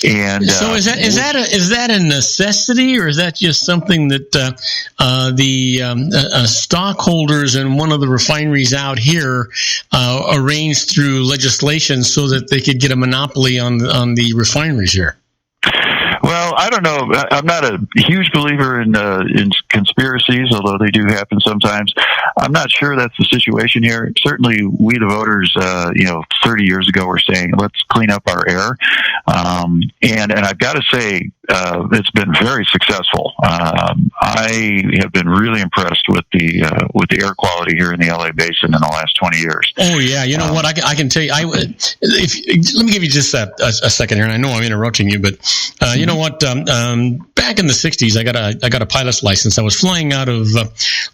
And so is that a necessity, or is that just something that the stockholders in one of the refineries out here arranged through legislation so that they could get a monopoly on the refineries here? Well, I don't know. I'm not a huge believer in conspiracies, although they do happen sometimes. I'm not sure that's the situation here. Certainly, we the voters, 30 years ago, were saying let's clean up our air, and I've got to say it's been very successful. I have been really impressed with the air quality here in the LA Basin in the last 20 years. Oh yeah, you know what? I can tell you. Let me give you just a second here, and I know I'm interrupting you, but you know what? Back in the '60s, I got a pilot's license. I was flying out of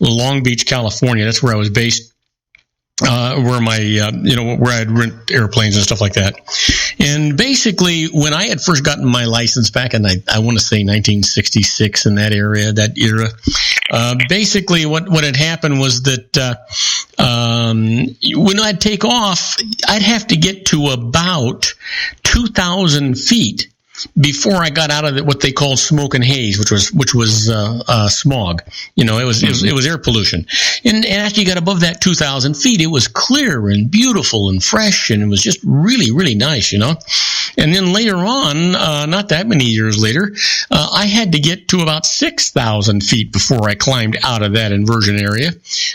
Long Beach, California. That's where I was based. Where I'd rent airplanes and stuff like that. And basically, when I had first gotten my license back in, I want to say 1966 in that era, basically what had happened was that when I'd take off, I'd have to get to about 2,000 feet before I got out of what they called smoke and haze, which was smog. It was air pollution. And after you got above that 2,000 feet, it was clear and beautiful and fresh, and it was just really, really nice, And then later on, not that many years later, I had to get to about 6,000 feet before I climbed out of that inversion area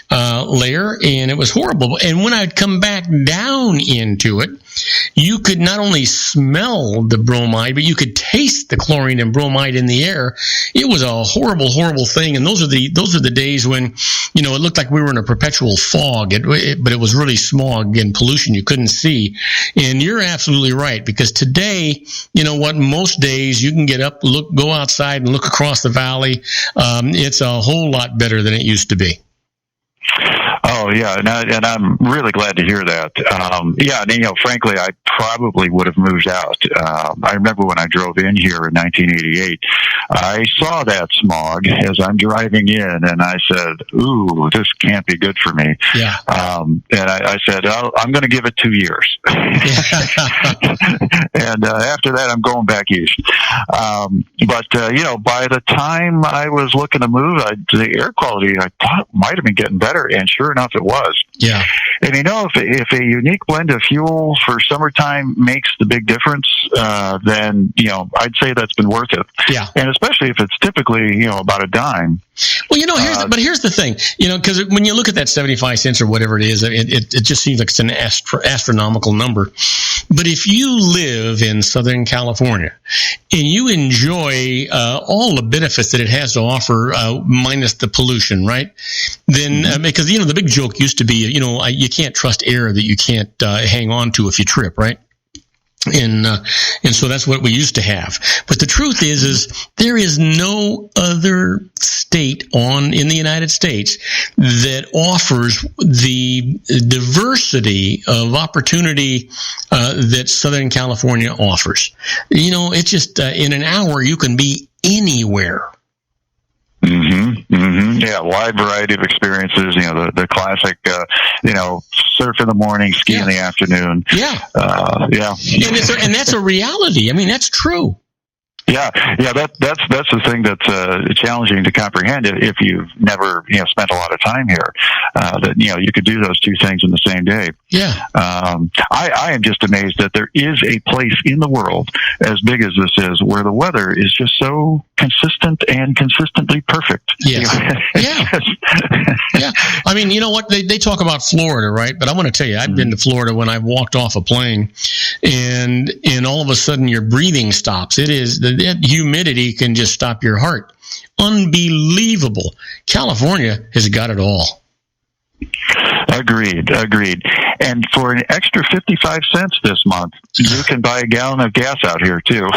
layer, and it was horrible. And when I'd come back down into it, you could not only smell the bromide, but you could taste the chlorine and bromide in the air. It was a horrible, horrible thing. And those are the days when, it looked like we were in a perpetual fog, but it was really smog and pollution you couldn't see. And you're absolutely right, because today, most days you can get up, go outside and look across the valley. It's a whole lot better than it used to be. Oh yeah, and I'm really glad to hear that. Frankly, I probably would have moved out. I remember when I drove in here in 1988, I saw that smog as I'm driving in, and I said, "Ooh, this can't be good for me." Yeah. And I said, "I'm going to give it 2 years." And after that, I'm going back east. But by the time I was looking to move, the air quality I thought might have been getting better, and sure enough, it was. Yeah. And if a unique blend of fuel for summertime makes the big difference, then I'd say that's been worth it. Yeah. And especially if it's typically about a dime. Well, here's the thing, because when you look at that 75 cents or whatever it is, it just seems like it's an astronomical number. But if you live in Southern California and you enjoy all the benefits that it has to offer, minus the pollution, right? Then because the big joke used to be, you can't trust air that you can't hang on to if you trip, right? And so that's what we used to have. But the truth is there is no other state in the United States that offers the diversity of opportunity that Southern California offers. It's just in an hour you can be anywhere. Yeah, wide variety of experiences. The classic, surf in the morning, ski in the afternoon. Yeah. And that's a reality. I mean, that's true. Yeah. That's the thing that's challenging to comprehend if you've never spent a lot of time here. That you could do those two things in the same day. Yeah. I am just amazed that there is a place in the world as big as this is where the weather is just so consistent and consistently perfect. Yes. Yeah. I mean, you know what? They talk about Florida, right? But I'm going to tell you, I've been to Florida when I walked off a plane, and all of a sudden your breathing stops. That humidity can just stop your heart. Unbelievable. California has got it all. Agreed. And for an extra 55 cents this month, you can buy a gallon of gas out here, too.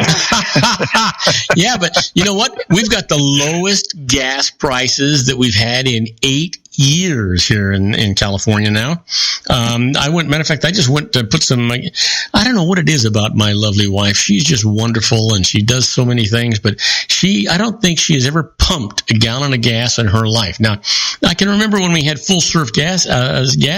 Yeah, but you know what? We've got the lowest gas prices that we've had in 8 years here in California now. Matter of fact, I just went to put some, I don't know what it is about my lovely wife. She's just wonderful and she does so many things, but I don't think she has ever pumped a gallon of gas in her life. Now, I can remember when we had full serve gas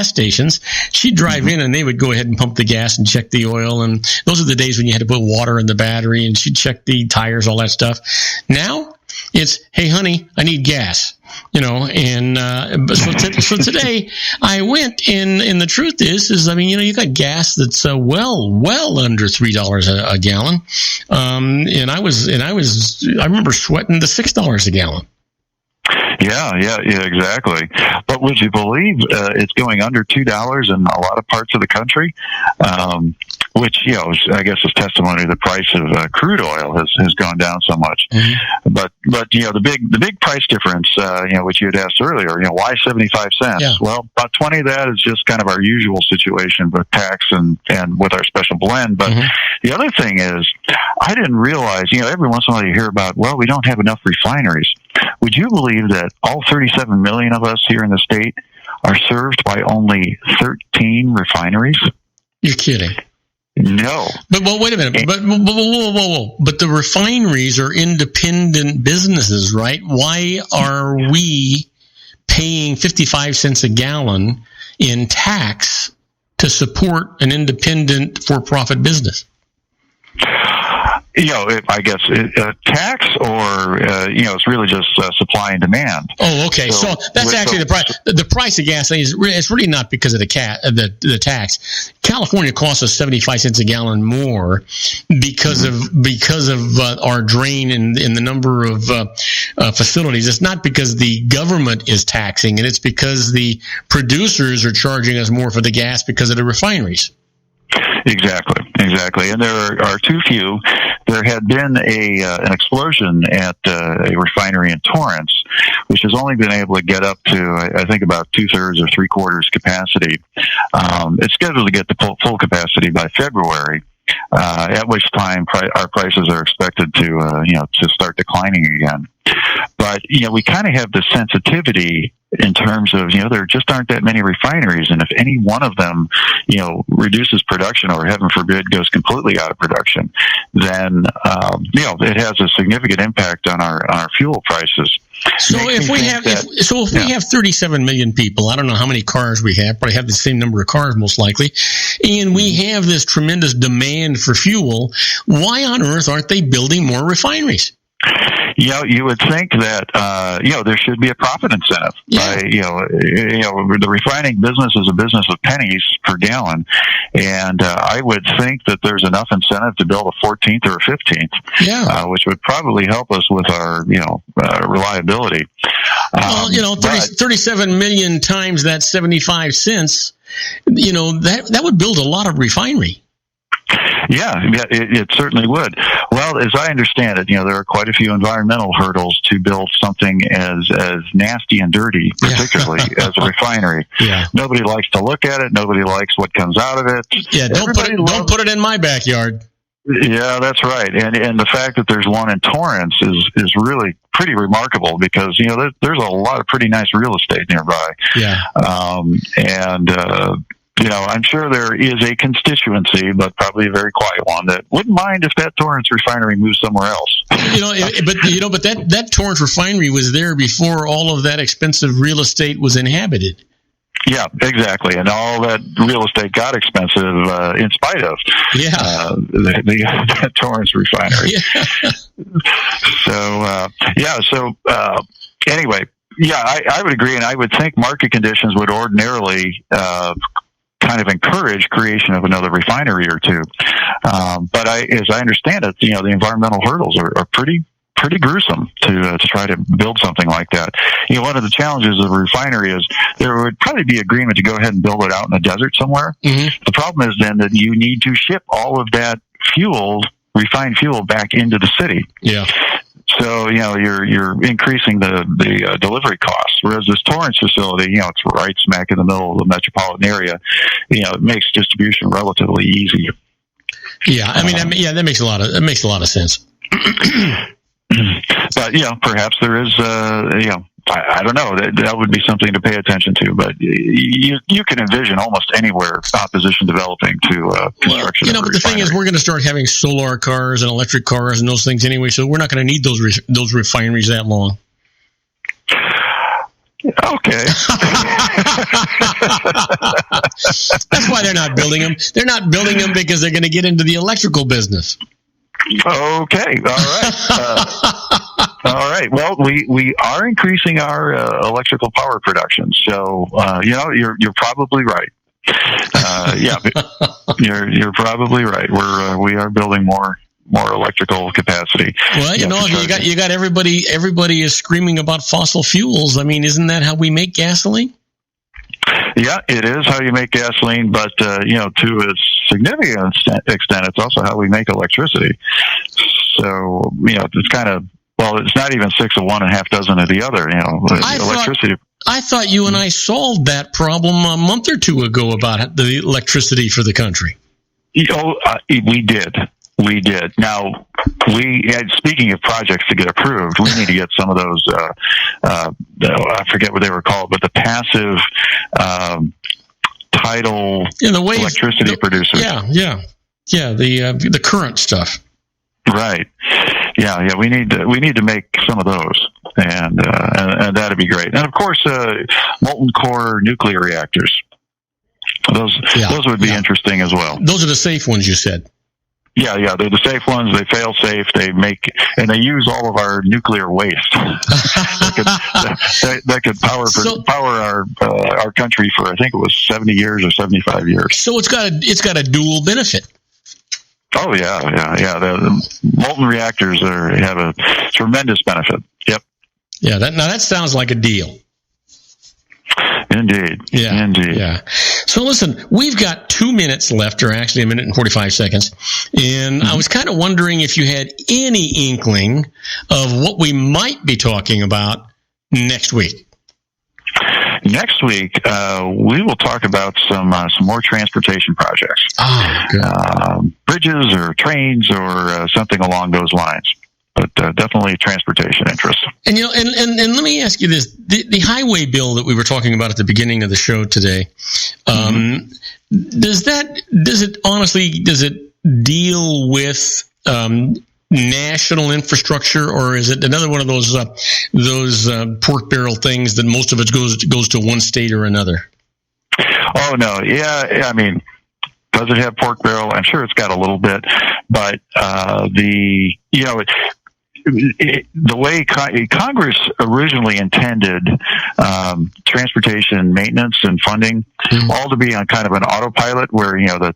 stations, she'd drive in and they would go ahead and pump the gas and check the oil. And those are the days when you had to put water in the battery and she'd check the tires, all that stuff. Now it's, hey, honey, I need gas. And so today I went and the truth is you got gas that's well under $3 a gallon, and I remember sweating the $6 a gallon. Yeah, exactly. But would you believe it's going under $2 in a lot of parts of the country? Which, I guess is testimony to the price of crude oil has gone down so much. Mm-hmm. But the big price difference, which you had asked earlier, why 75 cents? Yeah. Well, about 20 of that is just kind of our usual situation with tax and with our special blend. But the other thing is, I didn't realize, every once in a while you hear about, well, we don't have enough refineries. Would you believe that all 37 million of us here in the state are served by only 13 refineries? You're kidding. No. But wait a minute. But whoa. But the refineries are independent businesses, right? Why are we paying 55 cents a gallon in tax to support an independent for-profit business? I guess tax or, it's really just supply and demand. Oh, okay. So that's actually the price. The price of gasoline it's really not because of the tax. California costs us 75 cents a gallon more because of our drain and the number of facilities. It's not because the government is taxing it. It's because the producers are charging us more for the gas because of the refineries. Exactly. And there are too few. There had been an explosion at a refinery in Torrance, which has only been able to get up to, I think, about 2/3 or 3/4 capacity. It's scheduled to get to full capacity by February, at which time our prices are expected to start declining again. But, we kind of have the sensitivity in terms of, there just aren't that many refineries. And if any one of them, reduces production or, heaven forbid, goes completely out of production, then, it has a significant impact on our fuel prices. So if we have 37 million people, I don't know how many cars we have, probably have the same number of cars most likely, and we have this tremendous demand for fuel, why on earth aren't they building more refineries? You would think that there should be a profit incentive. Yeah. The refining business is a business of pennies per gallon, and I would think that there's enough incentive to build a 14th or a 15th, which would probably help us with our reliability. 37 million times that 75 cents, that would build a lot of refinery. Yeah, it certainly would. Well, as I understand it, there are quite a few environmental hurdles to build something as nasty and dirty, particularly as a refinery. Yeah. Nobody likes to look at it. Nobody likes what comes out of it. Yeah, don't put it in my backyard. Yeah, that's right. And the fact that there's one in Torrance is really pretty remarkable because, there's a lot of pretty nice real estate nearby. Yeah. I'm sure there is a constituency, but probably a very quiet one that wouldn't mind if that Torrance refinery moved somewhere else. But that Torrance refinery was there before all of that expensive real estate was inhabited. Yeah, exactly. And all that real estate got expensive in spite of the Torrance refinery. Yeah. Anyway, I would agree, and I would think market conditions would ordinarily kind of encourage creation of another refinery or two. But as I understand it, the environmental hurdles are pretty gruesome to try to build something like that. One of the challenges of a refinery is there would probably be agreement to go ahead and build it out in the desert somewhere. Mm-hmm. The problem is then that you need to ship all of that refined fuel back into the city. Yeah. So, you're increasing the delivery costs. Whereas this Torrance facility, it's right smack in the middle of the metropolitan area. It makes distribution relatively easy. Yeah. That makes a lot of sense. But, perhaps there is, I don't know. That would be something to pay attention to. But you can envision almost anywhere opposition developing to construction. But the thing is, we're going to start having solar cars and electric cars and those things anyway, so we're not going to need those refineries that long. Okay. That's why they're not building them. They're not building them because they're going to get into the electrical business. Okay. All right. All right. Well, we are increasing our electrical power production. So, you're probably right. You're probably right. We are building more electrical capacity. Well, you got everybody is screaming about fossil fuels. I mean, isn't that how we make gasoline? Yeah, it is how you make gasoline, but to a significant extent, it's also how we make electricity. So, it's kind of, it's not even 6 of one and half dozen of the other. Electricity. I thought you and I solved that problem a month or two ago about the electricity for the country. We did. We did. Now, speaking of projects to get approved, we need to get some of those, I forget what they were called, but the passive tidal electricity producers. Yeah, the current stuff. Right. Yeah, we need to make some of those, and that'd be great. And of course, molten core nuclear reactors. Those would be interesting as well. Those are the safe ones, you said. Yeah, they're the safe ones. They fail safe. They they use all of our nuclear waste that could power our country for, I think it was 70 years or 75 years. So it's got a dual benefit. Oh yeah. The molten reactors have a tremendous benefit. Yep. Yeah. That sounds like a deal. Indeed. Yeah. Indeed. Yeah. So listen, we've got 2 minutes left, or actually a minute and 45 seconds. And I was kind of wondering if you had any inkling of what we might be talking about next week. Next week, we will talk about some more transportation projects. Oh, good. Bridges or trains or something along those lines. But definitely transportation interests. And and let me ask you this: the highway bill that we were talking about at the beginning of the show today, does it deal with national infrastructure, or is it another one of those pork barrel things that most of it goes to one state or another? Oh no, yeah, I mean. Does it have pork barrel? I'm sure it's got a little bit, but the way Congress originally intended transportation maintenance and funding all to be on kind of an autopilot where, the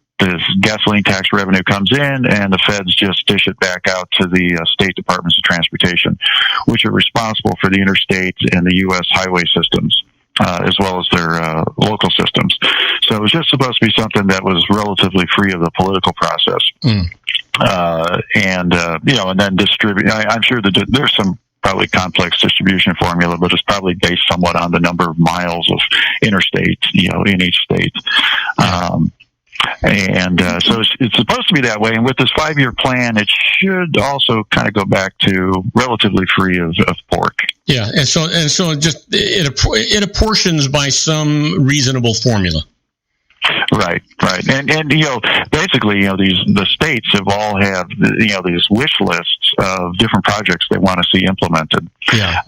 gasoline tax revenue comes in and the feds just dish it back out to the state departments of transportation, which are responsible for the interstate and the U.S. highway systems. As well as their local systems. So it was just supposed to be something that was relatively free of the political process. And then distribute. I'm sure that there's some probably complex distribution formula, but it's probably based somewhat on the number of miles of interstate, in each state. So it's supposed to be that way. And with this 5-year plan, it should also kind of go back to relatively free of pork. Yeah, and so just it apportions by some reasonable formula. Right. And basically, the states have all have these wish lists of different projects they want to see implemented. Yeah.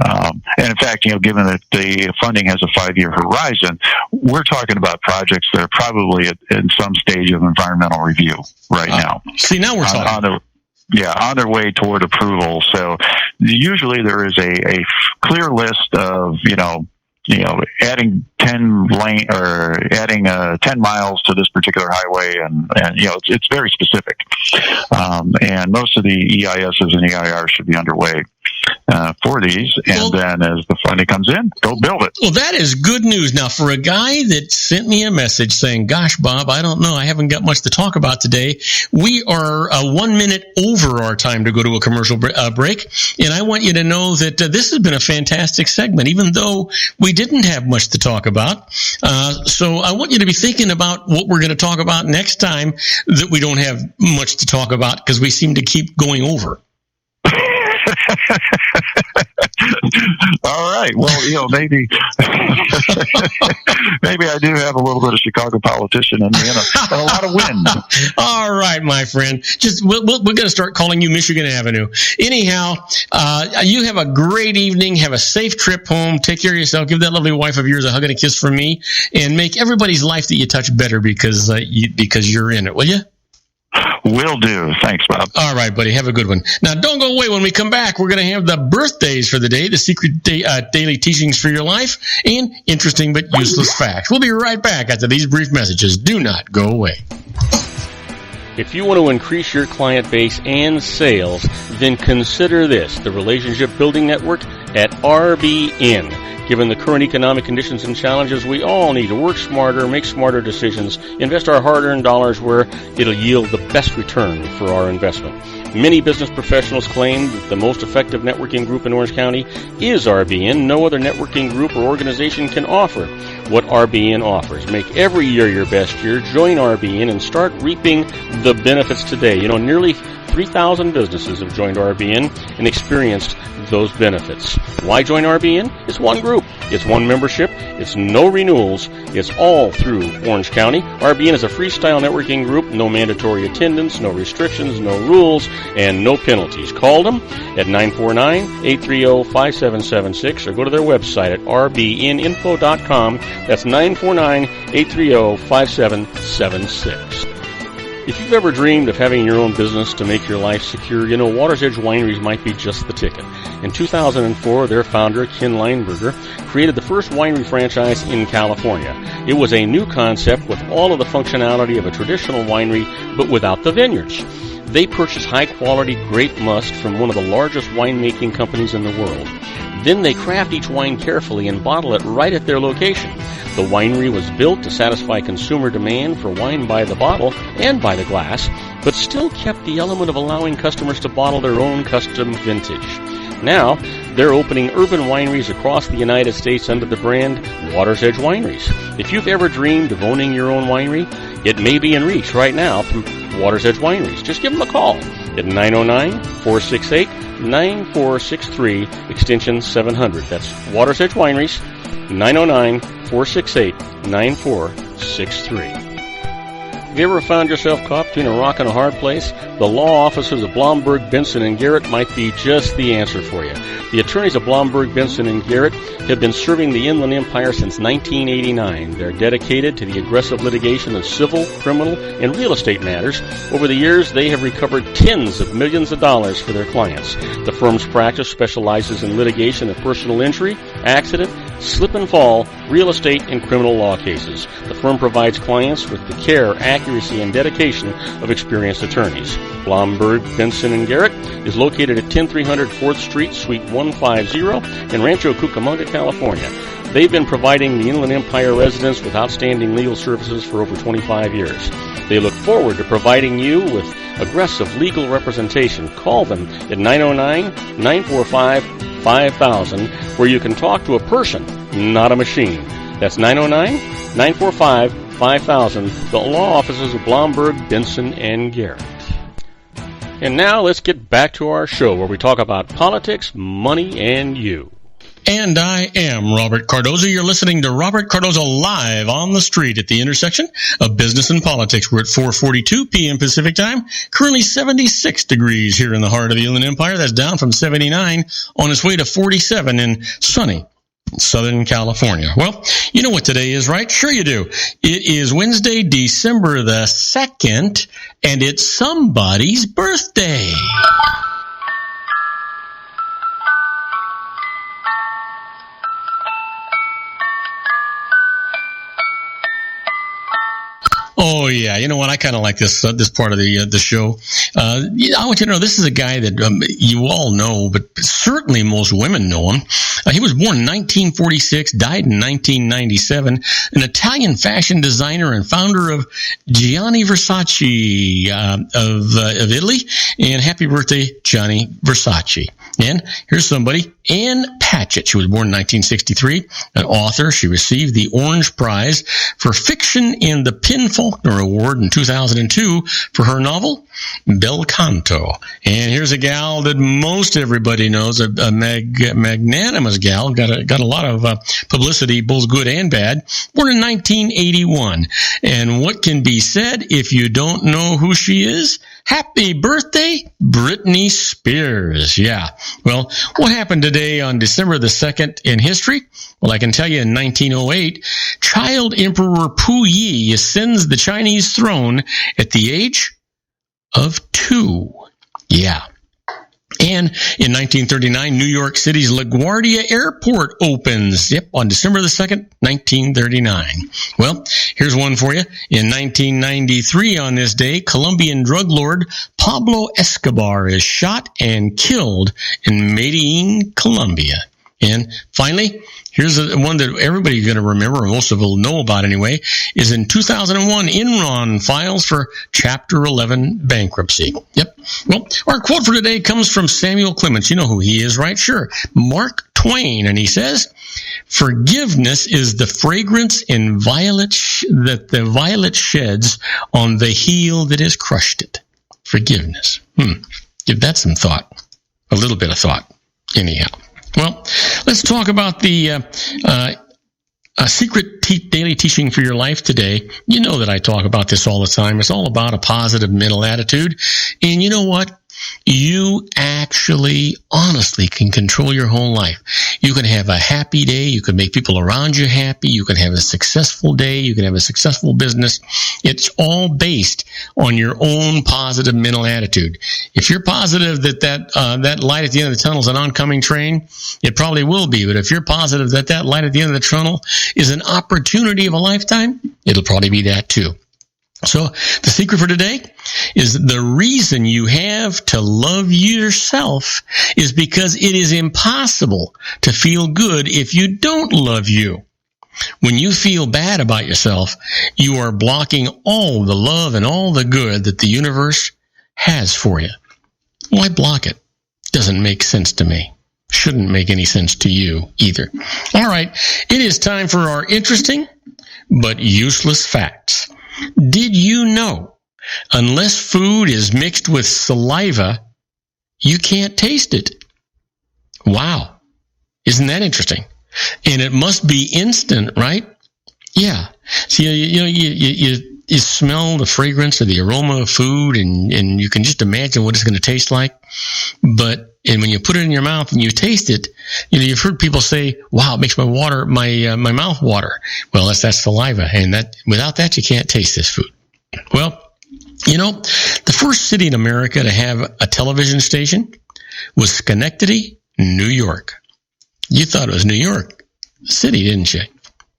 And in fact, given that the funding has a 5-year horizon, we're talking about projects that are probably in some stage of environmental review right now. See, now we're talking. On their way toward approval. So usually there is a clear list of, adding 10 miles to this particular highway, and it's very specific. And most of the EISs and EIRs should be underway for these, and then as the funding comes in, go build it. Well, that is good news. Now, for a guy that sent me a message saying, "Gosh, Bob, I don't know, I haven't got much to talk about today," we are 1 minute over our time to go to a commercial break, and I want you to know that this has been a fantastic segment, even though we didn't have much to talk about. So I want you to be thinking about what we're going to talk about next time that we don't have much to talk about, because we seem to keep going over. All right. Well, maybe maybe I do have a little bit of Chicago politician in me and a lot of wind. All right, my friend. We're going to start calling you Michigan Avenue. Anyhow, you have a great evening. Have a safe trip home. Take care of yourself. Give that lovely wife of yours a hug and a kiss from me, and make everybody's life that you touch better because you're in it. Will you? Will do. Thanks, Bob. All right, buddy. Have a good one. Now, don't go away. When we come back, we're going to have the birthdays for the day, the secret daily teachings for your life, and interesting but useless facts. We'll be right back after these brief messages. Do not go away. If you want to increase your client base and sales, then consider this, the Relationship Building Network at RBN. Given the current economic conditions and challenges, we all need to work smarter, make smarter decisions, invest our hard-earned dollars where it'll yield the best return for our investment. Many business professionals claim that the most effective networking group in Orange County is RBN. No other networking group or organization can offer what RBN offers. Make every year your best year. Join RBN and start reaping the benefits today. Nearly 3,000 businesses have joined RBN and experienced those benefits. Why join RBN? It's one group. It's one membership. It's no renewals. It's all through Orange County. RBN is a freestyle networking group. No mandatory attendance, no restrictions, no rules, and no penalties. Call them at 949-830-5776 or go to their website at rbninfo.com. That's 949-830-5776. If you've ever dreamed of having your own business to make your life secure, Water's Edge Wineries might be just the ticket. In 2004, their founder, Ken Lineberger, created the first winery franchise in California. It was a new concept with all of the functionality of a traditional winery, but without the vineyards. They purchased high-quality grape must from one of the largest winemaking companies in the world. Then they craft each wine carefully and bottle it right at their location. The winery was built to satisfy consumer demand for wine by the bottle and by the glass, but still kept the element of allowing customers to bottle their own custom vintage. Now, they're opening urban wineries across the United States under the brand Water's Edge Wineries. If you've ever dreamed of owning your own winery, it may be in reach right now through Water's Edge Wineries. Just give them a call at 909-468-9463, extension 700. That's Water's Edge Wineries, 909-468-9463. Have you ever found yourself caught between a rock and a hard place? The law offices of Blomberg, Benson, and Garrett might be just the answer for you. The attorneys of Blomberg, Benson, and Garrett have been serving the Inland Empire since 1989. They're dedicated to the aggressive litigation of civil, criminal, and real estate matters. Over the years, they have recovered tens of millions of dollars for their clients. The firm's practice specializes in litigation of personal injury, accident, slip and fall, real estate, and criminal law cases. The firm provides clients with the care, accuracy, and dedication of experienced attorneys. Blomberg, Benson, and Garrett is located at 10300 4th Street, Suite 150 in Rancho Cucamonga, California. They've been providing the Inland Empire residents with outstanding legal services for over 25 years. They look forward to providing you with aggressive legal representation. Call them at 909-945-5000, where you can talk to a person, not a machine. That's 909-945-5000, the law offices of Blomberg, Benson, and Garrett. And now let's get back to our show where we talk about politics, money, and you. And I am Robert Cardoza. You're listening to Robert Cardoza live on the street at the intersection of business and politics. We're at 4:42 p.m. Pacific time. Currently 76 degrees here in the heart of the Inland Empire. That's down from 79 on its way to 47 in sunny Southern California. Well, you know what today is, right? Sure you do. It is Wednesday, December the 2nd, and it's somebody's birthday. Oh yeah, you know what? I kind of like this part of the show. I want you to know this is a guy that you all know, but certainly most women know him. He was born in 1946, died in 1997, an Italian fashion designer and founder of Gianni Versace of Italy. And happy birthday, Gianni Versace. And here's somebody, Ann Patchett. She was born in 1963, an author. She received the Orange Prize for Fiction and the Pin Faulkner Award in 2002 for her novel, Bel Canto. And here's a gal that most everybody knows, a magnanimous gal, got a lot of publicity, both good and bad, born in 1981. And what can be said if you don't know who she is? Happy birthday, Britney Spears. Yeah. Well, what happened today on December the 2nd in history? Well, I can tell you in 1908, Child Emperor Puyi ascends the Chinese throne at the age of 2. Yeah. And in 1939, New York City's LaGuardia Airport opens. Yep, on December the 2nd, 1939. Well, here's one for you. In 1993, on this day, Colombian drug lord Pablo Escobar is shot and killed in Medellin, Colombia. And finally, here's one that everybody's going to remember, or most of them will know about anyway, is in 2001, Enron files for Chapter 11 bankruptcy. Yep. Well, our quote for today comes from Samuel Clemens. You know who he is, right? Sure. Mark Twain. And he says, forgiveness is the fragrance in that the violet sheds on the heel that has crushed it. Forgiveness. Give that some thought. A little bit of thought. Anyhow. Well, let's talk about the secret daily teaching for your life today. You know that I talk about this all the time. It's all about a positive mental attitude. And you know what? You actually, honestly, can control your whole life. You can have a happy day. You can make people around you happy. You can have a successful day. You can have a successful business. It's all based on your own positive mental attitude. If you're positive that light at the end of the tunnel is an oncoming train, it probably will be. But if you're positive that light at the end of the tunnel is an opportunity of a lifetime, it'll probably be that too. So the secret for today is the reason you have to love yourself is because it is impossible to feel good if you don't love you. When you feel bad about yourself, you are blocking all the love and all the good that the universe has for you. Why block it? Doesn't make sense to me. Shouldn't make any sense to you either. All right, it is time for our interesting but useless facts. Did you know, unless food is mixed with saliva, you can't taste it? Wow. Isn't that interesting? And it must be instant, right? Yeah. So, you smell the fragrance or the aroma of food and you can just imagine what it's going to taste like. And when you put it in your mouth and you taste it, you've heard people say, wow, it makes my mouth water. Well, that's saliva. And without that, you can't taste this food. Well, the first city in America to have a television station was Schenectady, New York. You thought it was New York City, didn't you?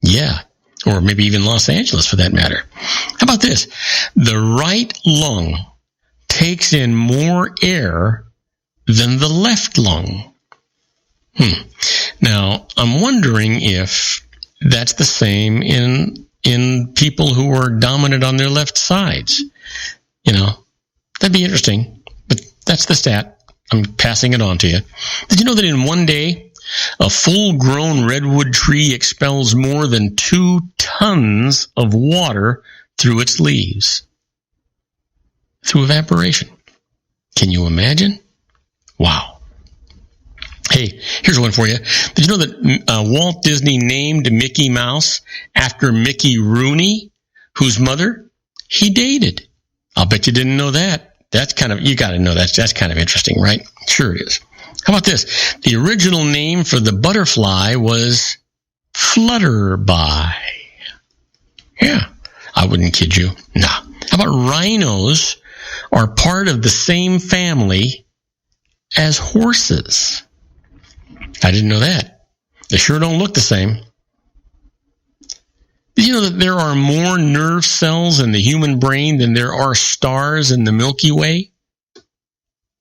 Yeah. Or maybe even Los Angeles for that matter. How about this? The right lung takes in more air than the left lung. Now, I'm wondering if that's the same in people who are dominant on their left sides. That'd be interesting, but that's the stat. I'm passing it on to you. Did you know that in one day, a full-grown redwood tree expels more than 2 tons of water through its leaves? Through evaporation. Can you imagine? Wow. Hey, here's one for you. Did you know that Walt Disney named Mickey Mouse after Mickey Rooney, whose mother he dated? I'll bet you didn't know that. You got to know that. That's kind of interesting, right? Sure it is. How about this? The original name for the butterfly was Flutterby. Yeah, I wouldn't kid you. Nah. How about rhinos are part of the same family as horses? I didn't know that. They sure don't look the same. Did you know that there are more nerve cells in the human brain than there are stars in the Milky Way?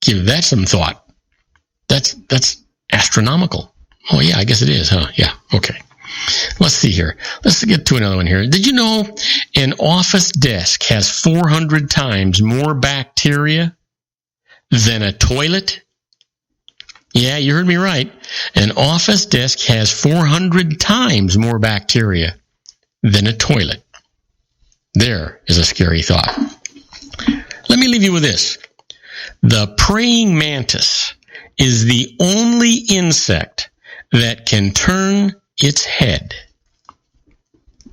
Give that some thought. That's astronomical. Oh, yeah, I guess it is, huh? Yeah, okay. Let's see here. Let's get to another one here. Did you know an office desk has 400 times more bacteria than a toilet? Yeah, you heard me right. An office desk has 400 times more bacteria than a toilet. There is a scary thought. Let me leave you with this. The praying mantis is the only insect that can turn its head.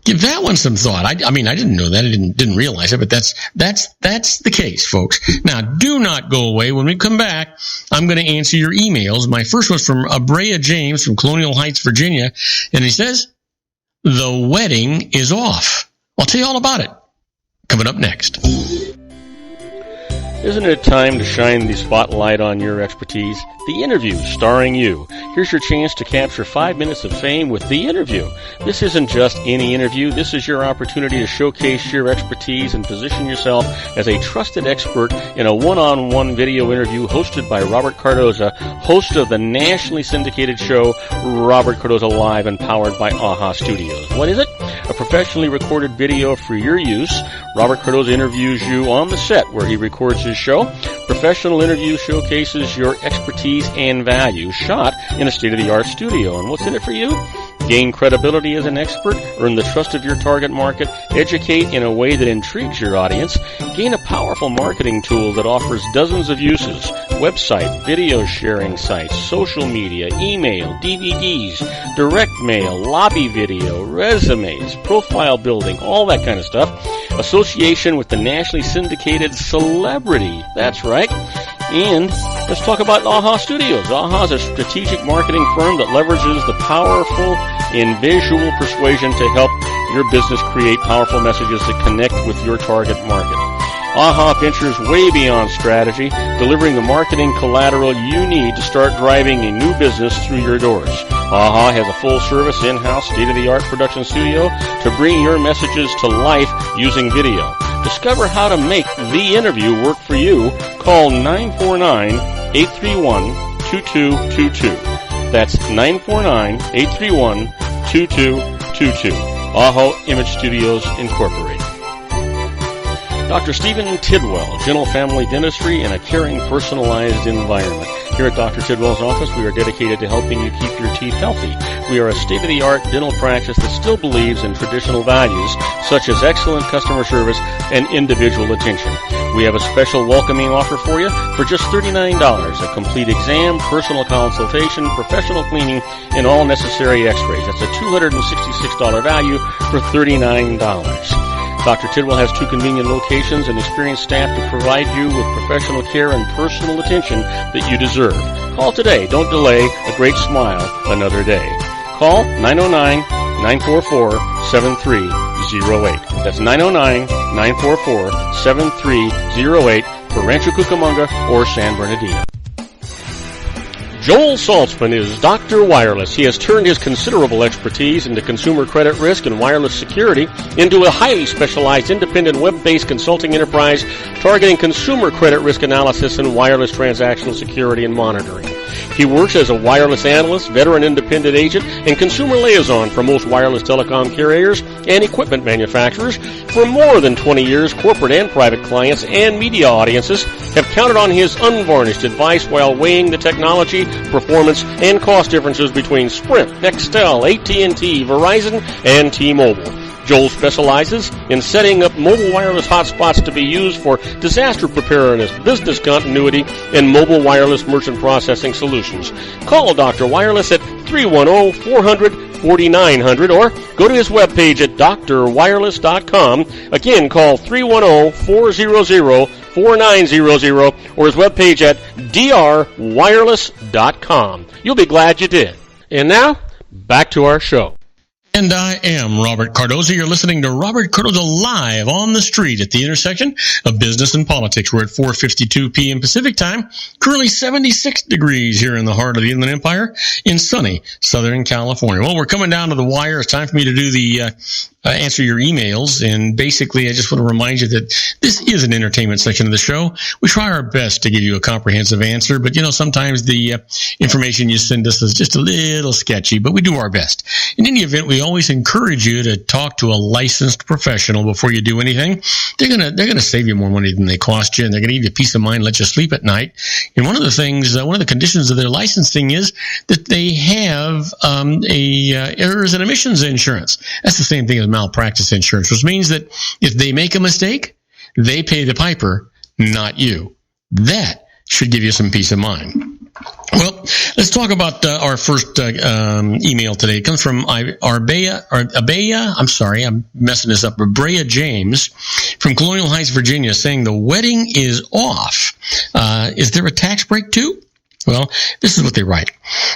Give that one some thought. I mean, I didn't know that. I didn't realize it, but that's the case, folks. Now, do not go away. When we come back, I'm going to answer your emails. My first was from Abrea James from Colonial Heights, Virginia, and he says, the wedding is off. I'll tell you all about it. Coming up next. Isn't it time to shine the spotlight on your expertise? The Interview, starring you. Here's your chance to capture 5 minutes of fame with The Interview. This isn't just any interview. This is your opportunity to showcase your expertise and position yourself as a trusted expert in a one-on-one video interview hosted by Robert Cardoza, host of the nationally syndicated show Robert Cardoza Live and powered by AHA Studios. What is it? A professionally recorded video for your use. Robert Cardoza interviews you on the set where he records his show. Professional interview showcases your expertise and value, shot in a state-of-the-art studio. And what's in it for you? Gain credibility as an expert, earn the trust of your target market, educate in a way that intrigues your audience, gain a powerful marketing tool that offers dozens of uses, website, video sharing sites, social media, email, DVDs, direct mail, lobby video, resumes, profile building, all that kind of stuff. Association with the nationally syndicated celebrity. That's right. And let's talk about AHA Studios. AHA is a strategic marketing firm that leverages the powerful in visual persuasion to help your business create powerful messages that connect with your target market. AHA ventures way beyond strategy, delivering the marketing collateral you need to start driving a new business through your doors. AHA has a full-service, in-house, state-of-the-art production studio to bring your messages to life using video. Discover how to make The Interview work for you. Call 949-831-2222. That's 949-831-2222. AHA Image Studios Incorporated. Dr. Stephen Tidwell, Gentle Family Dentistry in a caring, personalized environment. Here at Dr. Tidwell's office, we are dedicated to helping you keep your teeth healthy. We are a state-of-the-art dental practice that still believes in traditional values, such as excellent customer service and individual attention. We have a special welcoming offer for you for just $39, a complete exam, personal consultation, professional cleaning, and all necessary x-rays. That's a $266 value for $39. Dr. Tidwell has 2 convenient locations and experienced staff to provide you with professional care and personal attention that you deserve. Call today. Don't delay. A great smile another day. Call 909-944-7308. That's 909-944-7308 for Rancho Cucamonga or San Bernardino. Joel Saltzman is Dr. Wireless. He has turned his considerable expertise into consumer credit risk and wireless security into a highly specialized independent web-based consulting enterprise targeting consumer credit risk analysis and wireless transactional security and monitoring. He works as a wireless analyst, veteran independent agent, and consumer liaison for most wireless telecom carriers and equipment manufacturers. For more than 20 years, corporate and private clients and media audiences have counted on his unvarnished advice while weighing the technology, performance, and cost differences between Sprint, Nextel, AT&T, Verizon, and T-Mobile. Joel specializes in setting up mobile wireless hotspots to be used for disaster preparedness, business continuity, and mobile wireless merchant processing solutions. Call Dr. Wireless at 310-400-4900 or go to his webpage at drwireless.com. Again, call 310-400-4900 or his webpage at drwireless.com. You'll be glad you did. And now, back to our show. And I am Robert Cardoza. You're listening to Robert Cardoza Live on the street at the intersection of business and politics. We're at 4:52 p.m. Pacific time. Currently 76 degrees here in the heart of the Inland Empire in sunny Southern California. Well, we're coming down to the wire. It's time for me to do the answer your emails. And basically, I just want to remind you that this is an entertainment section of the show. We try our best to give you a comprehensive answer, but sometimes the information you send us is just a little sketchy, but we do our best. In any event, we always encourage you to talk to a licensed professional before you do anything. They're gonna save you more money than they cost you, and they're gonna give you peace of mind, let you sleep at night. And one of the conditions of their licensing is that they have errors and omissions insurance. That's the same thing as malpractice insurance, which means that if they make a mistake, they pay the piper, not you. That should give you some peace of mind. Well, let's talk about our first email today. It comes from Abaya. I'm sorry, I'm messing this up. Brea James from Colonial Heights, Virginia, saying the wedding is off. Is there a tax break too? Well, this is what they write.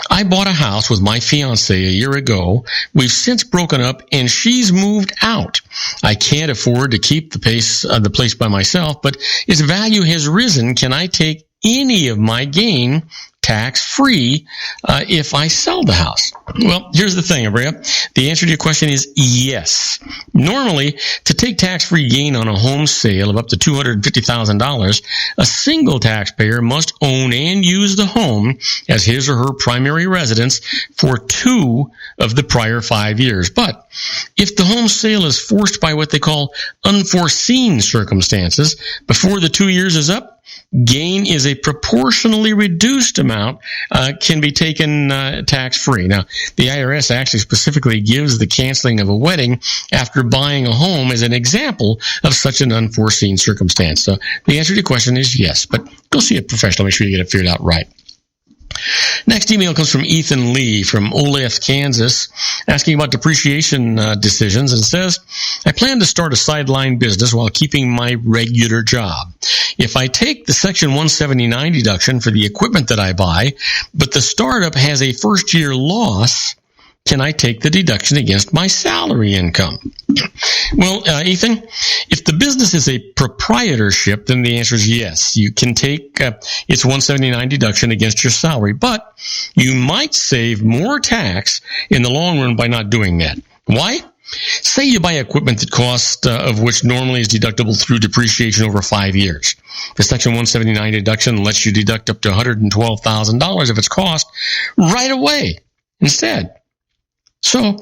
I bought a house with my fiance a year ago. We've since broken up and she's moved out. I can't afford to keep the place by myself, but its value has risen. Can I take any of my gain tax-free if I sell the house? Well, here's the thing, Abrea. The answer to your question is yes. Normally, to take tax-free gain on a home sale of up to $250,000, a single taxpayer must own and use the home as his or her primary residence for 2 of the prior 5 years. But if the home sale is forced by what they call unforeseen circumstances before the 2 years is up, gain is a proportionally reduced amount, can be taken tax-free. Now, the IRS actually specifically gives the canceling of a wedding after buying a home as an example of such an unforeseen circumstance. So the answer to your question is yes, but go see a professional. Make sure you get it figured out right. Next email comes from Ethan Lee from Olathe, Kansas, asking about depreciation decisions, and says, I plan to start a sideline business while keeping my regular job. If I take the Section 179 deduction for the equipment that I buy, but the startup has a first-year loss, can I take the deduction against my salary income? Well, Ethan, if the business is a proprietorship, then the answer is yes. You can take its 179 deduction against your salary, but you might save more tax in the long run by not doing that. Why? Say you buy equipment that cost of which normally is deductible through depreciation over 5 years. The Section 179 deduction lets you deduct up to $112,000 of its cost right away instead. So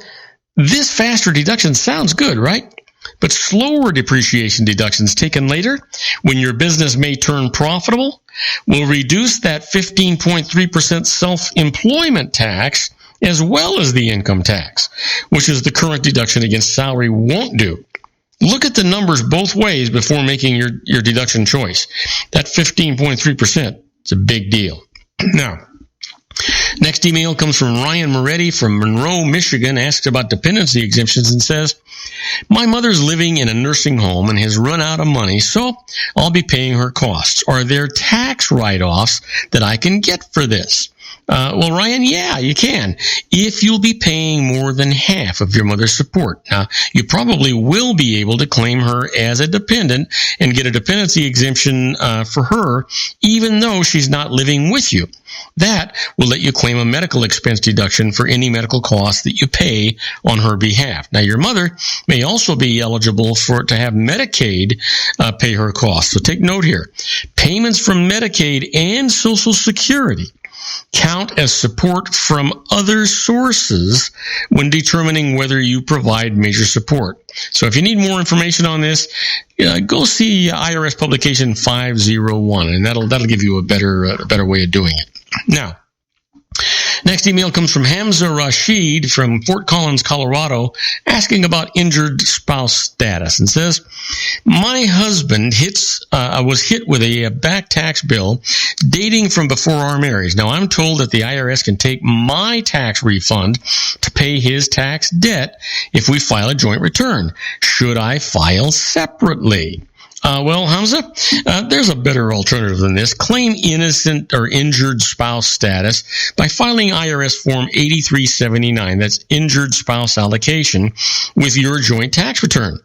this faster deduction sounds good, right? But slower depreciation deductions taken later, when your business may turn profitable, will reduce that 15.3% self-employment tax as well as the income tax, which is the current deduction against salary won't do. Look at the numbers both ways before making your deduction choice. That 15.3% is a big deal. Now, next email comes from Ryan Moretti from Monroe, Michigan, asks about dependency exemptions and says, my mother's living in a nursing home and has run out of money, so I'll be paying her costs. Are there tax write-offs that I can get for this? Well, Ryan, yeah, you can, if you'll be paying more than half of your mother's support. Now, you probably will be able to claim her as a dependent and get a dependency exemption for her, even though she's not living with you. That will let you claim a medical expense deduction for any medical costs that you pay on her behalf. Now, your mother may also be eligible to have Medicaid pay her costs. So take note here. Payments from Medicaid and Social Security count as support from other sources when determining whether you provide major support. So if you need more information on this, go see IRS publication 501, and that'll give you a better way of doing it. Now, next email comes from Hamza Rashid from Fort Collins, Colorado, asking about injured spouse status, and says, my husband was hit with a back tax bill dating from before our marriage. Now, I'm told that the IRS can take my tax refund to pay his tax debt if we file a joint return. Should I file separately? Well, Hamza, there's a better alternative than this. Claim innocent or injured spouse status by filing IRS Form 8379, that's injured spouse allocation, with your joint tax return.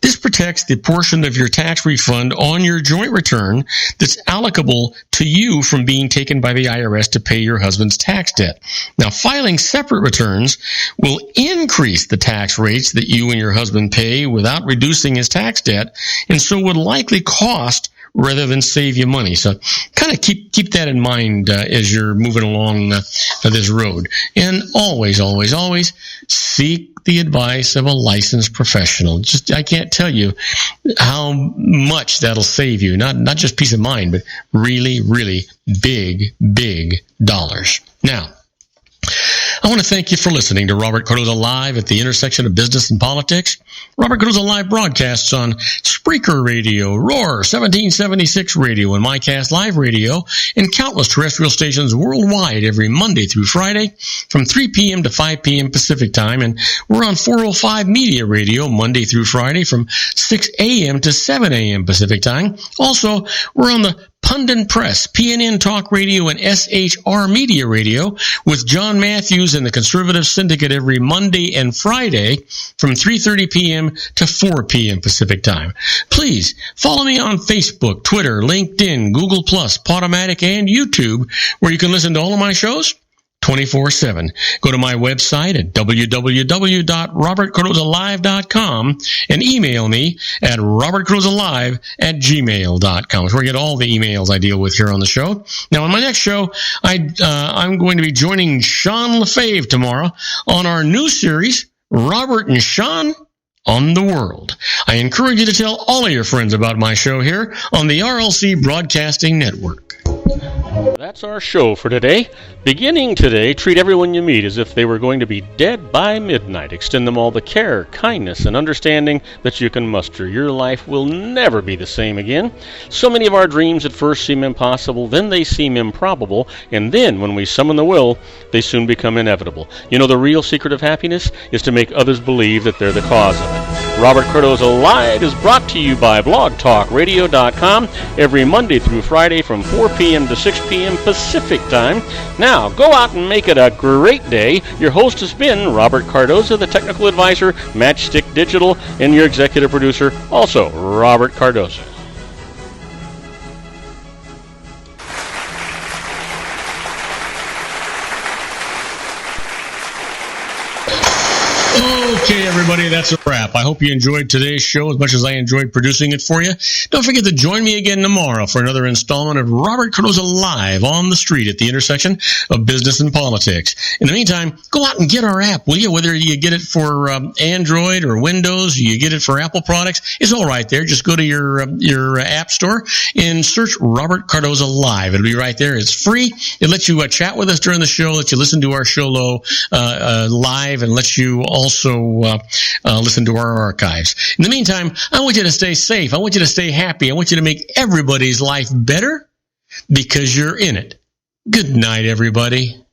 This protects the portion of your tax refund on your joint return that's allocable to you from being taken by the IRS to pay your husband's tax debt. Now, filing separate returns will increase the tax rates that you and your husband pay without reducing his tax debt, and so would likely cost rather than save you money. So kind of keep that in mind as you're moving along this road. And always, always, always seek the advice of a licensed professional. Just, I can't tell you how much that'll save you. Not just peace of mind, but really, really big, big dollars. Now, I want to thank you for listening to Robert Cardoza Live at the intersection of business and politics. Robert Cardoza Live broadcasts on Spreaker Radio, Roar, 1776 Radio, and MyCast Live Radio, and countless terrestrial stations worldwide every Monday through Friday from 3 p.m. to 5 p.m. Pacific Time. And we're on 405 Media Radio Monday through Friday from 6 a.m. to 7 a.m. Pacific Time. Also, we're on the Pundit Press, PNN Talk Radio, and SHR Media Radio with John Matthews and the Conservative Syndicate every Monday and Friday from 3:30 p.m. to 4 p.m. Pacific Time. Please follow me on Facebook, Twitter, LinkedIn, Google+, Podomatic, and YouTube, where you can listen to all of my shows 24/7. Go to my website at www.robertcardozalive.com and email me at robertcardozalive@gmail.com. That's where I get all the emails I deal with here on the show. Now, on my next show, I'm going to be joining Sean LaFave tomorrow on our new series, Robert and Sean on the World. I encourage you to tell all of your friends about my show here on the RLC Broadcasting Network. That's our show for today. Beginning today, treat everyone you meet as if they were going to be dead by midnight. Extend them all the care, kindness, and understanding that you can muster. Your life will never be the same again. So many of our dreams at first seem impossible, then they seem improbable, and then when we summon the will, they soon become inevitable. You know, the real secret of happiness is to make others believe that they're the cause of it. Robert Cardoza Live is brought to you by blogtalkradio.com every Monday through Friday from 4 p.m. to 6 p.m. Pacific Time. Now, go out and make it a great day. Your host has been Robert Cardoza, the technical advisor, Matchstick Digital, and your executive producer, also Robert Cardoza. Okay, everybody, that's a wrap. I hope you enjoyed today's show as much as I enjoyed producing it for you. Don't forget to join me again tomorrow for another installment of Robert Cardoza Live on the street at the intersection of business and politics. In the meantime, go out and get our app, will you? Whether you get it for Android or Windows, you get it for Apple products, it's all right there. Just go to your app store and search Robert Cardoza Live. It'll be right there. It's free. It lets you chat with us during the show, lets you listen to our show live, and lets you also listen to our archives. In the meantime, I want you to stay safe. I want you to stay happy. I want you to make everybody's life better because you're in it. Good night, everybody.